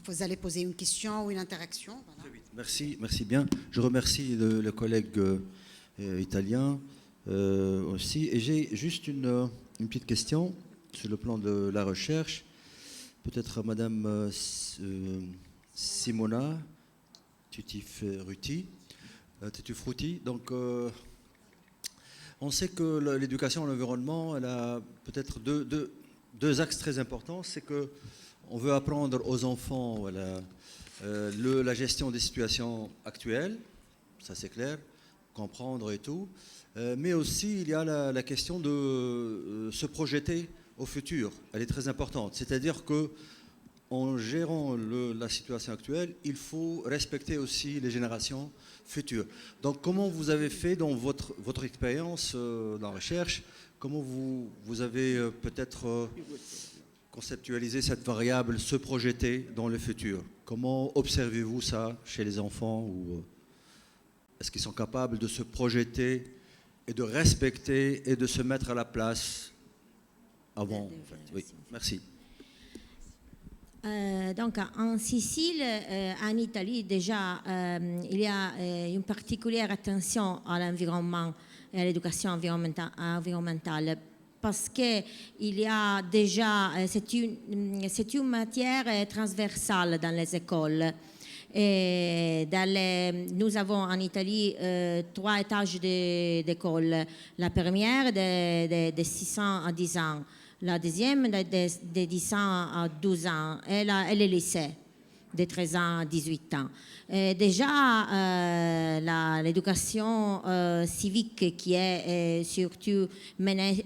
S1: Vous allez poser une question ou une interaction. Voilà.
S10: Merci bien. Je remercie le collègue italien aussi. Et j'ai juste une petite question sur le plan de la recherche, peut-être à Madame Simona Tutifruti. Donc, on sait que l'éducation à l'environnement, elle a peut-être deux axes très importants. C'est qu'on veut apprendre aux enfants voilà, la gestion des situations actuelles, ça c'est clair, comprendre et tout. Mais aussi, il y a la question de se projeter au futur, elle est très importante. C'est-à-dire que en gérant la situation actuelle, il faut respecter aussi les générations futures. Donc comment vous avez fait dans votre expérience dans la recherche, comment vous avez peut-être conceptualisé cette variable, se projeter dans le futur? Comment observez-vous ça chez les enfants, ou est-ce qu'ils sont capables de se projeter et de respecter et de se mettre à la place avant, en fait? Oui, merci.
S2: Donc en Sicile, en Italie déjà, il y a une particulière attention à l'environnement et à l'éducation environnementale, parce qu'il y a déjà, c'est une matière transversale dans les écoles. Et nous avons en Italie 3 étages d'école. La première de 6 ans à 10 ans. La deuxième de 10 ans à 12 ans, et le lycée de 13 ans à 18 ans. Et déjà, l'éducation civique qui est surtout menée,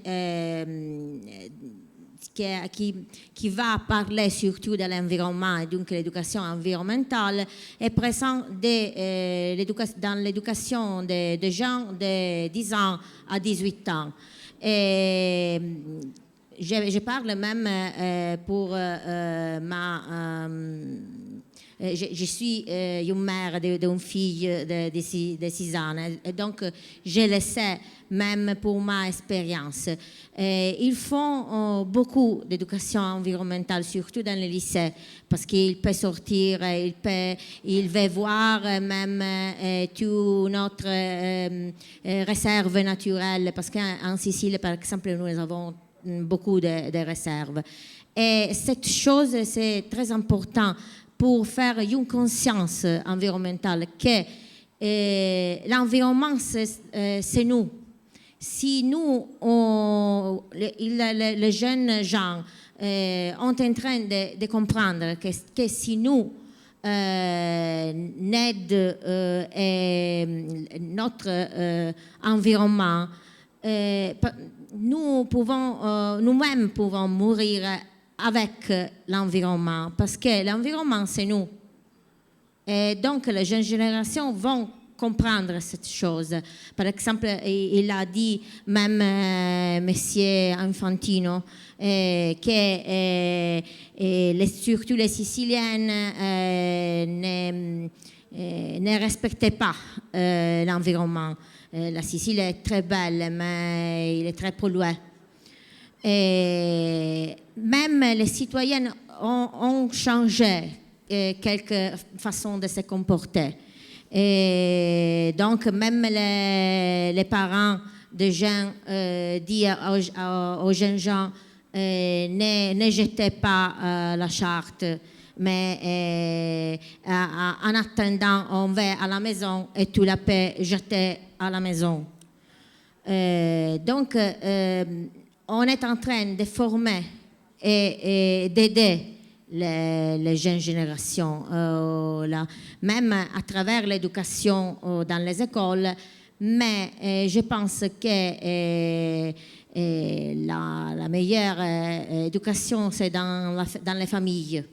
S2: qui va parler surtout de l'environnement, et donc l'éducation environnementale, est présente dans l'éducation des gens de 10 ans à 18 ans. Et je parle même pour je suis une mère d'une fille de 6 ans, et donc je le sais même pour ma expérience. Ils font beaucoup d'éducation environnementale, surtout dans les lycées, parce qu'ils peuvent sortir, ils veulent voir même toute notre réserve naturelle, parce qu'en Sicile, par exemple, nous avons beaucoup de réserves. Et cette chose, c'est très important pour faire une conscience environnementale que l'environnement, c'est nous. Si nous, les jeunes gens, sont en train de comprendre que si nous, n'aide notre environnement, nous-mêmes pouvons mourir avec l'environnement, parce que l'environnement, c'est nous. Et donc, les jeunes générations vont comprendre cette chose. Par exemple, il a dit même Monsieur Infantino que surtout les Siciliennes ne respectaient pas l'environnement. La Sicile est très belle, mais il est très pollué. Et même les citoyennes ont changé quelques façons de se comporter. Et donc, même les parents de gens disent aux jeunes gens ne jetez pas la charte, mais en attendant, on va à la maison et tu la peux jeter à la maison. Donc, on est en train de former et d'aider les jeunes générations, même à travers l'éducation dans les écoles, mais je pense que la meilleure éducation, c'est dans les familles,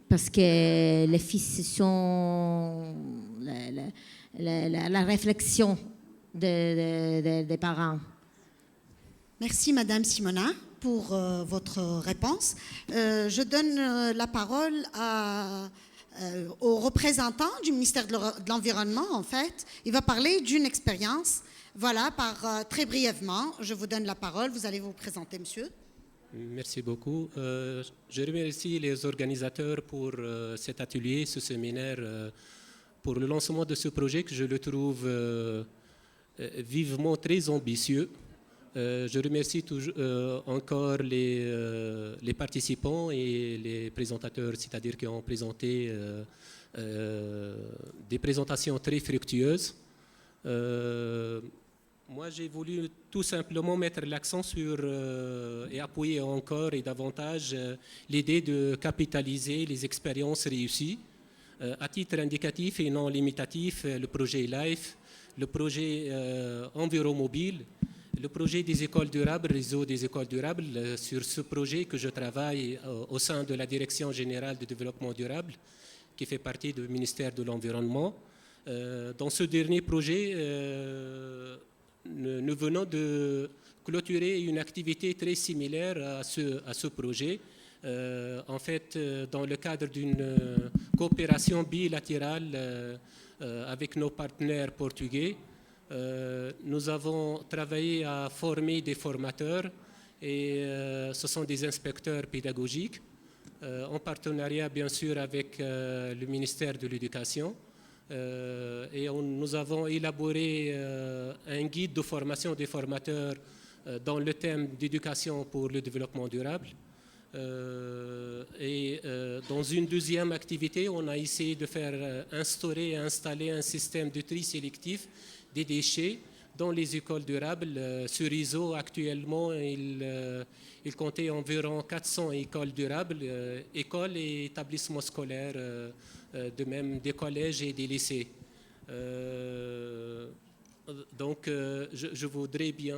S2: parce que les fils sont la réflexion des parents.
S1: Merci Madame Simona pour votre réponse. Je donne la parole au représentant du ministère de l'Environnement, en fait. Il va parler d'une expérience. Voilà, très brièvement, je vous donne la parole. Vous allez vous présenter, monsieur.
S11: Merci beaucoup. Je remercie les organisateurs pour cet atelier, ce séminaire, pour le lancement de ce projet que je le trouve vivement très ambitieux. Je remercie encore les participants et les présentateurs, c'est-à-dire qui ont présenté des présentations très fructueuses. Moi, j'ai voulu tout simplement mettre l'accent sur et appuyer encore et davantage l'idée de capitaliser les expériences réussies. À titre indicatif et non limitatif, le projet LIFE, le projet Enviromobile, le projet des écoles durables, réseau des écoles durables, sur ce projet que je travaille au sein de la Direction générale du développement durable, qui fait partie du ministère de l'Environnement. Dans ce dernier projet, nous venons de clôturer une activité très similaire à ce projet. En fait, dans le cadre d'une coopération bilatérale avec nos partenaires portugais, nous avons travaillé à former des formateurs et ce sont des inspecteurs pédagogiques en partenariat bien sûr avec le ministère de l'Éducation. Et nous avons élaboré un guide de formation des formateurs dans le thème d'éducation pour le développement durable. Dans une deuxième activité, on a essayé de faire instaurer et installer un système de tri sélectif des déchets dans les écoles durables. Ce réseau, actuellement, il comptait environ 400 écoles durables, écoles et établissements scolaires, de même des collèges et des lycées. Donc, je voudrais bien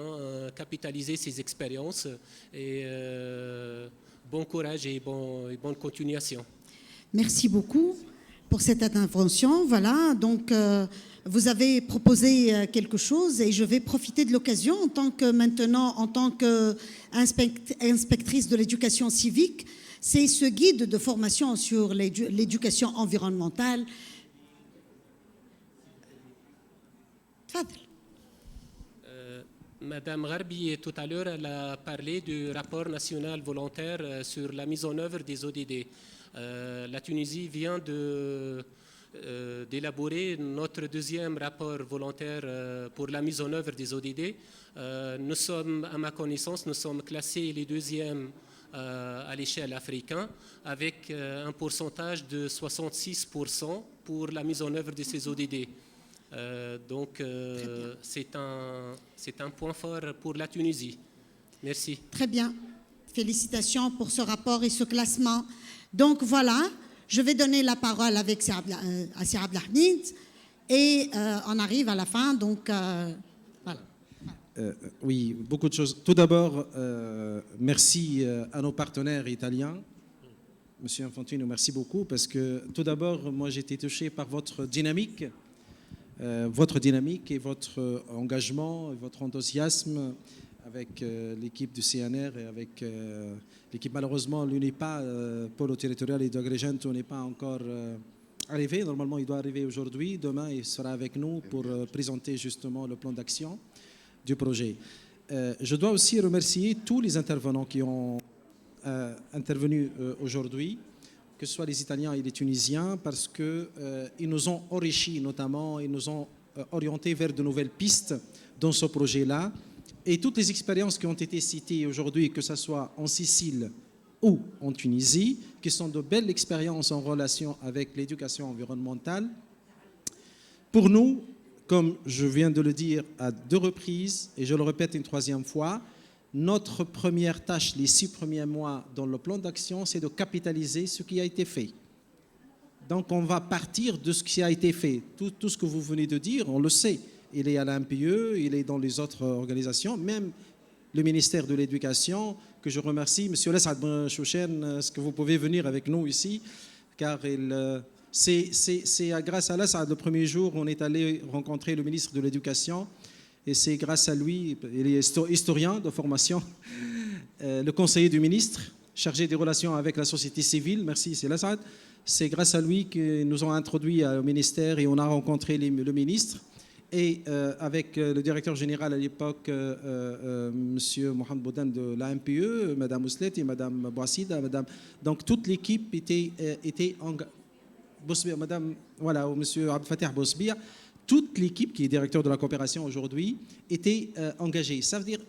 S11: capitaliser ces expériences et bon courage et bonne continuation.
S1: Merci beaucoup pour cette intervention. Voilà, donc vous avez proposé quelque chose et je vais profiter de l'occasion en tant qu'inspectrice de l'éducation civique. C'est ce guide de formation sur l'éducation environnementale.
S11: Madame Gharbi, tout à l'heure, elle a parlé du rapport national volontaire sur la mise en œuvre des ODD. La Tunisie vient d'élaborer notre deuxième rapport volontaire pour la mise en œuvre des ODD. Nous sommes, à ma connaissance, nous sommes classés les deuxièmes à l'échelle africaine avec un pourcentage de 66% pour la mise en œuvre de ces ODD. Donc, c'est un point fort pour la Tunisie. Merci.
S1: Très bien. Félicitations pour ce rapport et ce classement. Donc, voilà, je vais donner la parole à Sir Abdelhamid et on arrive à la fin. Donc, voilà.
S12: Oui, beaucoup de choses. Tout d'abord, merci à nos partenaires italiens. Monsieur Infantino, merci beaucoup parce que, tout d'abord, moi, j'ai été touché par votre dynamique et votre engagement, et votre enthousiasme avec l'équipe du CNR et avec l'équipe. Malheureusement, l'UNIPA, Pôle territorial et d'Agrégento n'est pas encore arrivé. Normalement, il doit arriver aujourd'hui. Demain, il sera avec nous pour présenter justement le plan d'action du projet. Je dois aussi remercier tous les intervenants qui ont intervenu aujourd'hui, que ce soit les Italiens et les Tunisiens, parce qu'ils nous ont enrichis, notamment, ils nous ont orientés vers de nouvelles pistes dans ce projet-là. Et toutes les expériences qui ont été citées aujourd'hui, que ce soit en Sicile ou en Tunisie, qui sont de belles expériences en relation avec l'éducation environnementale, pour nous, comme je viens de le dire à 2 reprises, et je le répète une 3e fois, notre première tâche, les 6 premiers mois dans le plan d'action, c'est de capitaliser ce qui a été fait. Donc, on va partir de ce qui a été fait. Tout ce que vous venez de dire, on le sait. Il est à l'AMPE, il est dans les autres organisations, même le ministère de l'Éducation, que je remercie. Monsieur Lessad Ben Chouchen, est-ce que vous pouvez venir avec nous ici? Car c'est grâce à Lessad, le premier jour, on est allé rencontrer le ministre de l'Éducation. Et c'est grâce à lui, il est historien de formation, le conseiller du ministre, chargé des relations avec la société civile, merci, c'est Lassad. C'est grâce à lui que nous ont introduit au ministère et on a rencontré le ministre. Et avec le directeur général à l'époque, M. Mohamed Boudan de l'AMPE, Mme Ouslet et Mme Bouassida, donc toute l'équipe était engagée. Madame, voilà, M. Abdel Fattah Bosbia. Toute l'équipe qui est directeur de la coopération aujourd'hui était engagée. Ça veut dire,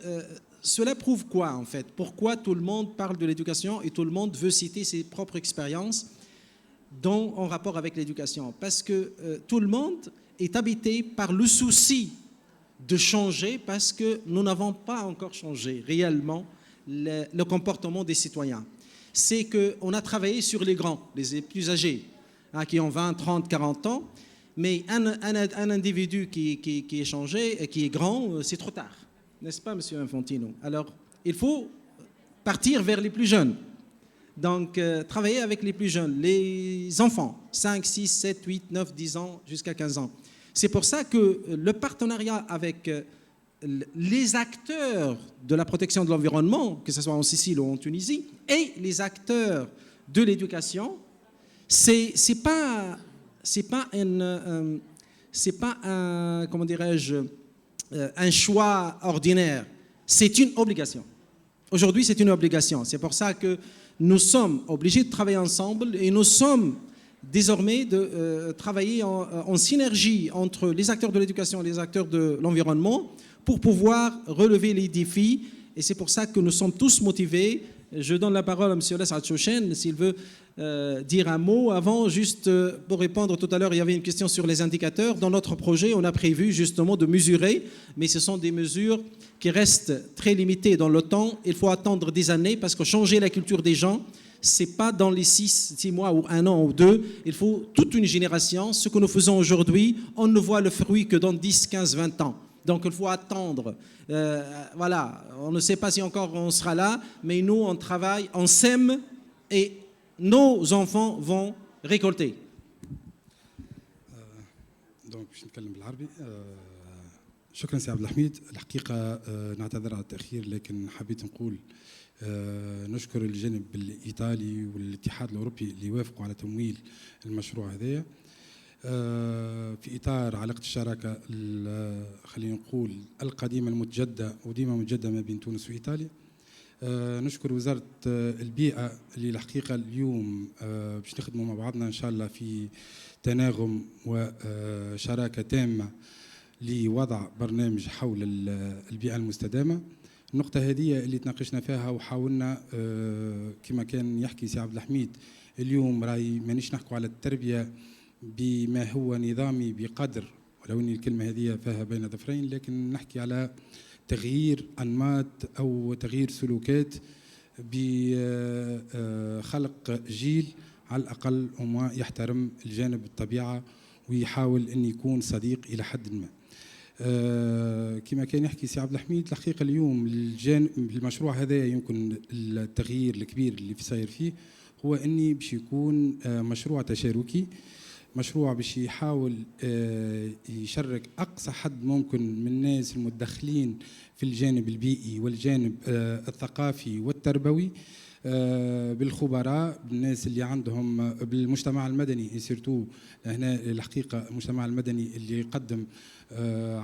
S12: cela prouve quoi en fait? Pourquoi tout le monde parle de l'éducation et tout le monde veut citer ses propres expériences en rapport avec l'éducation? Parce que tout le monde est habité par le souci de changer parce que nous n'avons pas encore changé réellement le comportement des citoyens. C'est qu'on a travaillé sur les grands, les plus âgés, qui ont 20, 30, 40 ans. Mais un individu qui est changé, qui est grand, c'est trop tard. n'est-ce pas, Monsieur Infantino? Alors, il faut partir vers les plus jeunes. Donc, travailler avec les plus jeunes, les enfants, 5, 6, 7, 8, 9, 10 ans, jusqu'à 15 ans. C'est pour ça que le partenariat avec les acteurs de la protection de l'environnement, que ce soit en Sicile ou en Tunisie, et les acteurs de l'éducation, c'est pas un comment dirais-je un choix ordinaire, c'est une obligation. Aujourd'hui, c'est une obligation. C'est pour ça que nous sommes obligés de travailler ensemble et nous sommes désormais de travailler en synergie entre les acteurs de l'éducation et les acteurs de l'environnement pour pouvoir relever les défis. Et c'est pour ça que nous sommes tous motivés. Je donne la parole à M. Lesat Chouchen, s'il veut dire un mot. Avant, juste pour répondre, tout à l'heure, il y avait une question sur les indicateurs. Dans notre projet, on a prévu justement de mesurer, mais ce sont des mesures qui restent très limitées dans le temps. Il faut attendre des années parce que changer la culture des gens, ce n'est pas dans les 6 mois ou 1 an ou 2. Il faut toute une génération. Ce que nous faisons aujourd'hui, on ne voit le fruit que dans 10, 15, 20 ans. Donc il faut attendre. Voilà, on ne sait pas si encore on sera là, mais nous, on travaille, on sème et nos enfants vont récolter.
S13: Donc, باش نتكلم بالعربي. شكرا سي عبد الحميد. الحقيقة نعتذر على التأخير، لكن حبيت نقول نشكر الجانب الإيطالي والاتحاد الأوروبي اللي وافقوا على تمويل المشروع هذايا في إطار علاقة الشراكة خلينا نقول القديمة المتجدة وديما متجدة ما بين تونس وإيطاليا. نشكر وزارة البيئة اللي الحقيقة اليوم باش نخدموا مع بعضنا إن شاء الله في تناغم وشراكة تامة لوضع برنامج حول البيئة المستدامة. النقطة هذه اللي تناقشنا فيها وحاولنا كما كان يحكي سي عبد الحميد اليوم راي مانيش نحكوا على التربية بما هو نظامي بقدر، ولو ان الكلمة هذه فيها بين ظفرين، لكن نحكي على تغيير أنماط أو تغيير سلوكات بخلق جيل على الأقل وما يحترم الجانب الطبيعة ويحاول أن يكون صديق إلى حد ما. كما كان يحكي سي عبد الحميد، الحقيقة اليوم المشروع هذا يمكن التغيير الكبير اللي صاير فيه هو أني باش يكون مشروع تشاركي، مشروع باش يحاول يشارك أقصى حد ممكن من الناس المتدخلين في الجانب البيئي والجانب الثقافي والتربوي، بالخبراء، بالناس اللي عندهم، بالمجتمع المدني سيرتو. هنا الحقيقة المجتمع المدني اللي يقدم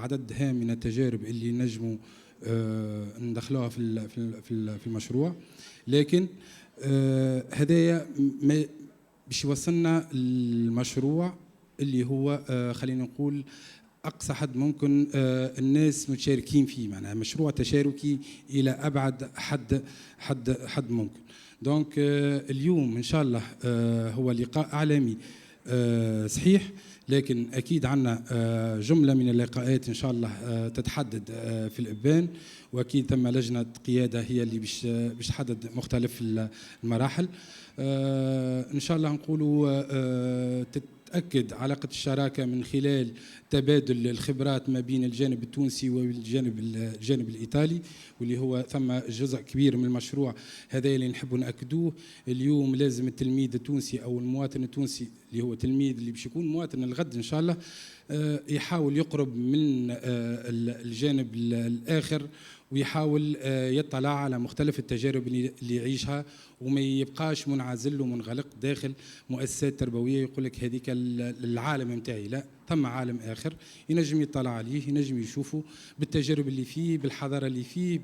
S13: عدد هام من التجارب اللي نجموا ندخلوها في المشروع، لكن هدايا باش يوصلنا المشروع اللي هو خلينا نقول أقصى حد ممكن الناس متشاركين فيه، معناها مشروع تشاركي إلى أبعد حد ممكن. دونك اليوم إن شاء الله هو لقاء عالمي صحيح، لكن أكيد عندنا جملة من اللقاءات إن شاء الله تتحدد في الإبان، وأكيد ثم لجنة قيادة هي اللي باش تحدد مختلف المراحل. إن شاء الله نقولوا تتأكد علاقة الشراكة من خلال تبادل الخبرات ما بين الجانب التونسي والجانب الإيطالي، واللي هو ثم جزء كبير من المشروع هذا اللي نحب نأكدوه. اليوم لازم التلميذ التونسي أو المواطن التونسي اللي هو تلميذ اللي باش يكون مواطن الغد إن شاء الله يحاول يقرب من الجانب الآخر ويحاول يطلع على مختلف التجارب اللي يعيشها، وما يبقاش منعزل ومنغلق داخل مؤسسات تربوية يقول لك هذيك العالم متاعي. لا، ثم عالم آخر ينجم يطلع عليه، ينجم يشوفه بالتجارب اللي فيه، بالحضارة اللي فيه،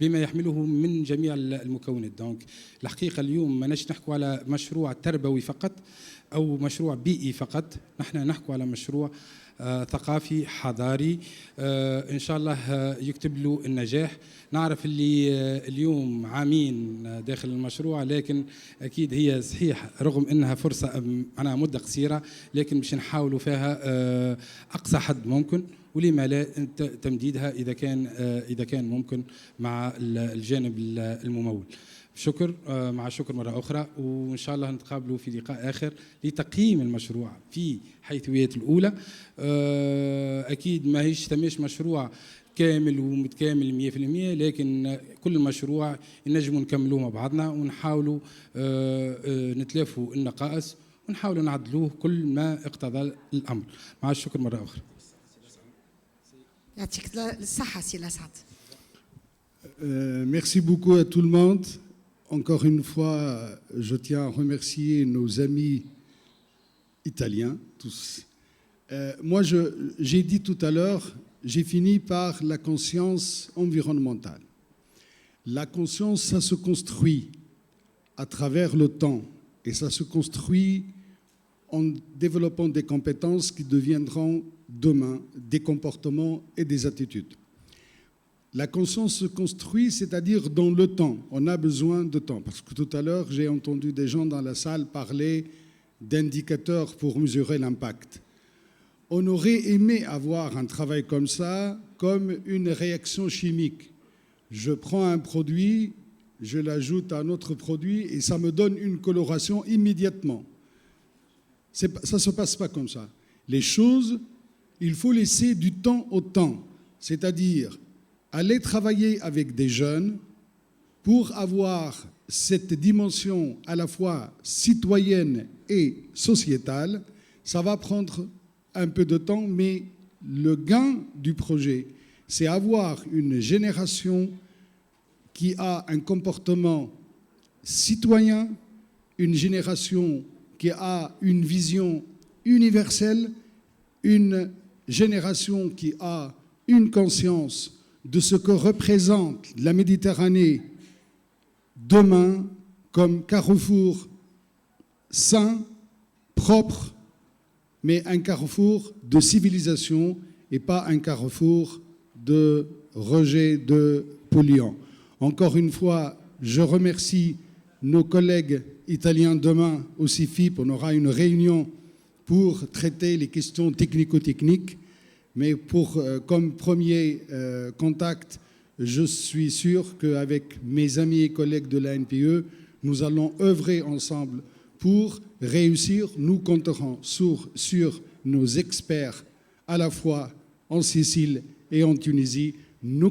S13: بما يحمله من جميع المكونات. دونك الحقيقة اليوم ما نحكوا على مشروع تربوي فقط أو مشروع بيئي فقط، نحن نحكوا على مشروع ثقافي حضاري إن شاء الله يكتب له النجاح. نعرف اللي اليوم عامين داخل المشروع، لكن أكيد هي صحيح رغم أنها فرصة معناها مدة قصيرة، لكن باش نحاولوا فيها أقصى حد ممكن، ولما لا تمديدها إذا كان ممكن مع الجانب الممول. شكر مع شكر مرة أخرى، وإن شاء الله نتقابلوا في لقاء آخر لتقييم المشروع في حيثيات الأولى. أكيد ما هيش تماش مشروع كامل ومتكامل 100%، لكن كل مشروع نجموا نكملوه مع بعضنا ونحاولوا نتلافوا النقائص ونحاولوا نعدلوه كل ما اقتضى الامر. مع الشكر مره اخرى.
S1: يعطيك الصحه سي الاسعد.
S14: Merci beaucoup à tout le monde. Encore une fois, je tiens à remercier nos amis italiens, tous. Moi, j'ai dit tout à l'heure, j'ai fini par la conscience environnementale. La conscience, ça se construit à travers le temps et ça se construit en développant des compétences qui deviendront demain des comportements et des attitudes. La conscience se construit, c'est-à-dire dans le temps. On a besoin de temps. Parce que tout à l'heure, j'ai entendu des gens dans la salle parler d'indicateurs pour mesurer l'impact. On aurait aimé avoir un travail comme ça, comme une réaction chimique. Je prends un produit, je l'ajoute à un autre produit et ça me donne une coloration immédiatement. Ça ne se passe pas comme ça. Les choses, il faut laisser du temps au temps. C'est-à-dire aller travailler avec des jeunes pour avoir cette dimension à la fois citoyenne et sociétale. Ça va prendre un peu de temps, mais le gain du projet, c'est avoir une génération qui a un comportement citoyen, une génération qui a une vision universelle, une génération qui a une conscience de ce que représente la Méditerranée demain comme carrefour sain, propre, mais un carrefour de civilisation et pas un carrefour de rejet de polluants. Encore une fois, je remercie nos collègues italiens. Demain, au CIFIP, on aura une réunion pour traiter les questions technico-techniques. Mais comme premier contact, je suis sûr qu'avec mes amis et collègues de la NPE, nous allons œuvrer ensemble pour réussir. Nous compterons sur nos experts à la fois en Sicile et en Tunisie. Nous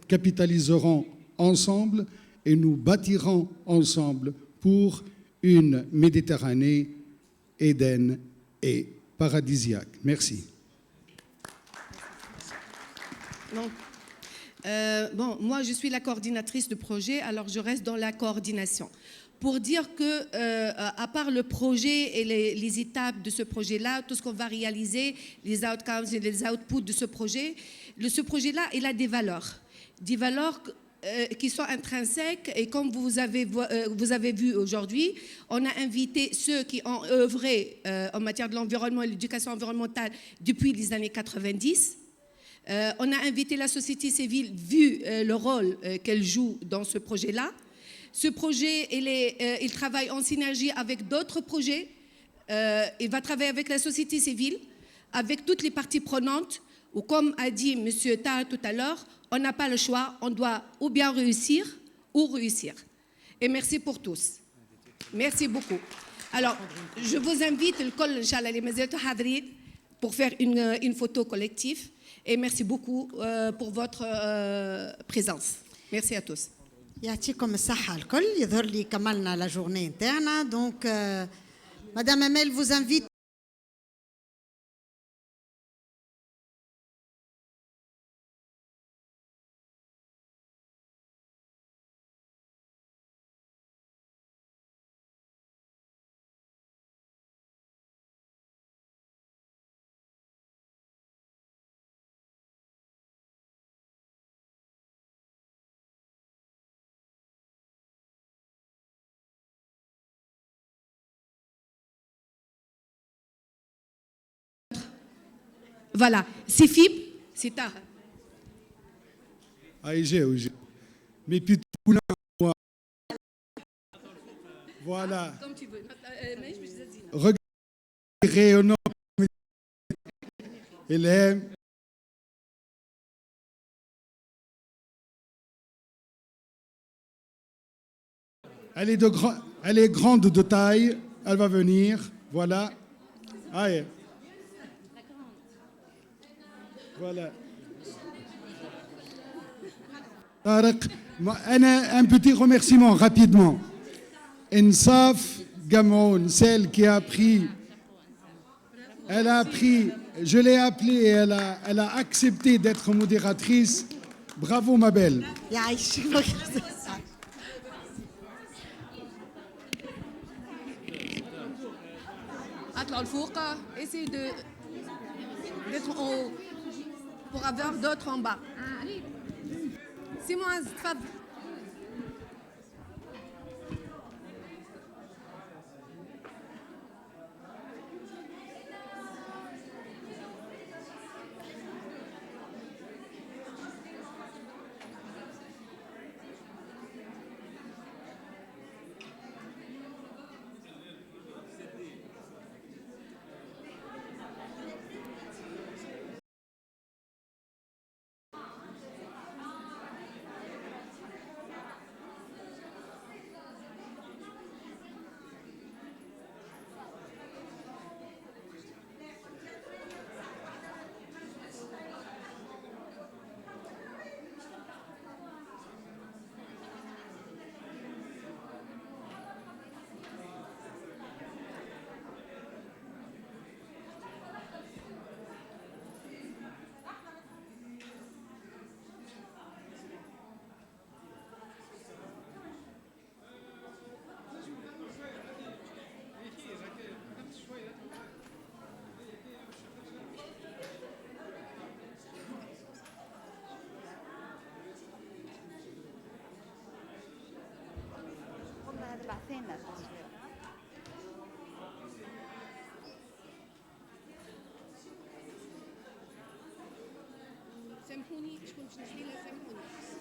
S14: capitaliserons ensemble et nous bâtirons ensemble pour une Méditerranée Éden et paradisiaque. Merci.
S15: Donc, bon, moi, je suis la coordinatrice de projet, alors je reste dans la coordination. Pour dire que, à part le projet et les étapes de ce projet-là, tout ce qu'on va réaliser, les outcomes et les outputs de ce projet-là, il a des valeurs qui sont intrinsèques. Et comme vous avez vu aujourd'hui, on a invité ceux qui ont œuvré en matière de l'environnement et l'éducation environnementale depuis les années 90. On a invité la société civile, vu le rôle qu'elle joue dans ce projet-là. Ce projet, il travaille en synergie avec d'autres projets. Il va travailler avec la société civile, avec toutes les parties prenantes, ou comme a dit M. Taha tout à l'heure, on n'a pas le choix, on doit ou bien réussir ou réussir. Et merci pour tous. Merci beaucoup. Alors, je vous invite, pour faire une photo collective. Et merci beaucoup pour votre présence. Merci à tous.
S1: يعطيكم الصحة الكل. يظهر لي كملنا لا جورني نتاعنا. دونك مدام أمال vous invite. Voilà, c'est FIP, c'est tard.
S14: Mais putain, moi. Voilà.
S15: Comme tu veux.
S14: Regardez, rayonnant. Elle est grande de taille, elle va venir, voilà. Allez. Voilà. Tarek, un petit remerciement rapidement. Ensaf Gamoun, celle qui a pris, elle a pris, je l'ai appelée, elle a accepté d'être modératrice. Bravo ma belle.
S15: Essayez d'être en haut pour avoir d'autres en bas. C'est moi, Fab. سامحوني شكون باش نجري لا سامحوني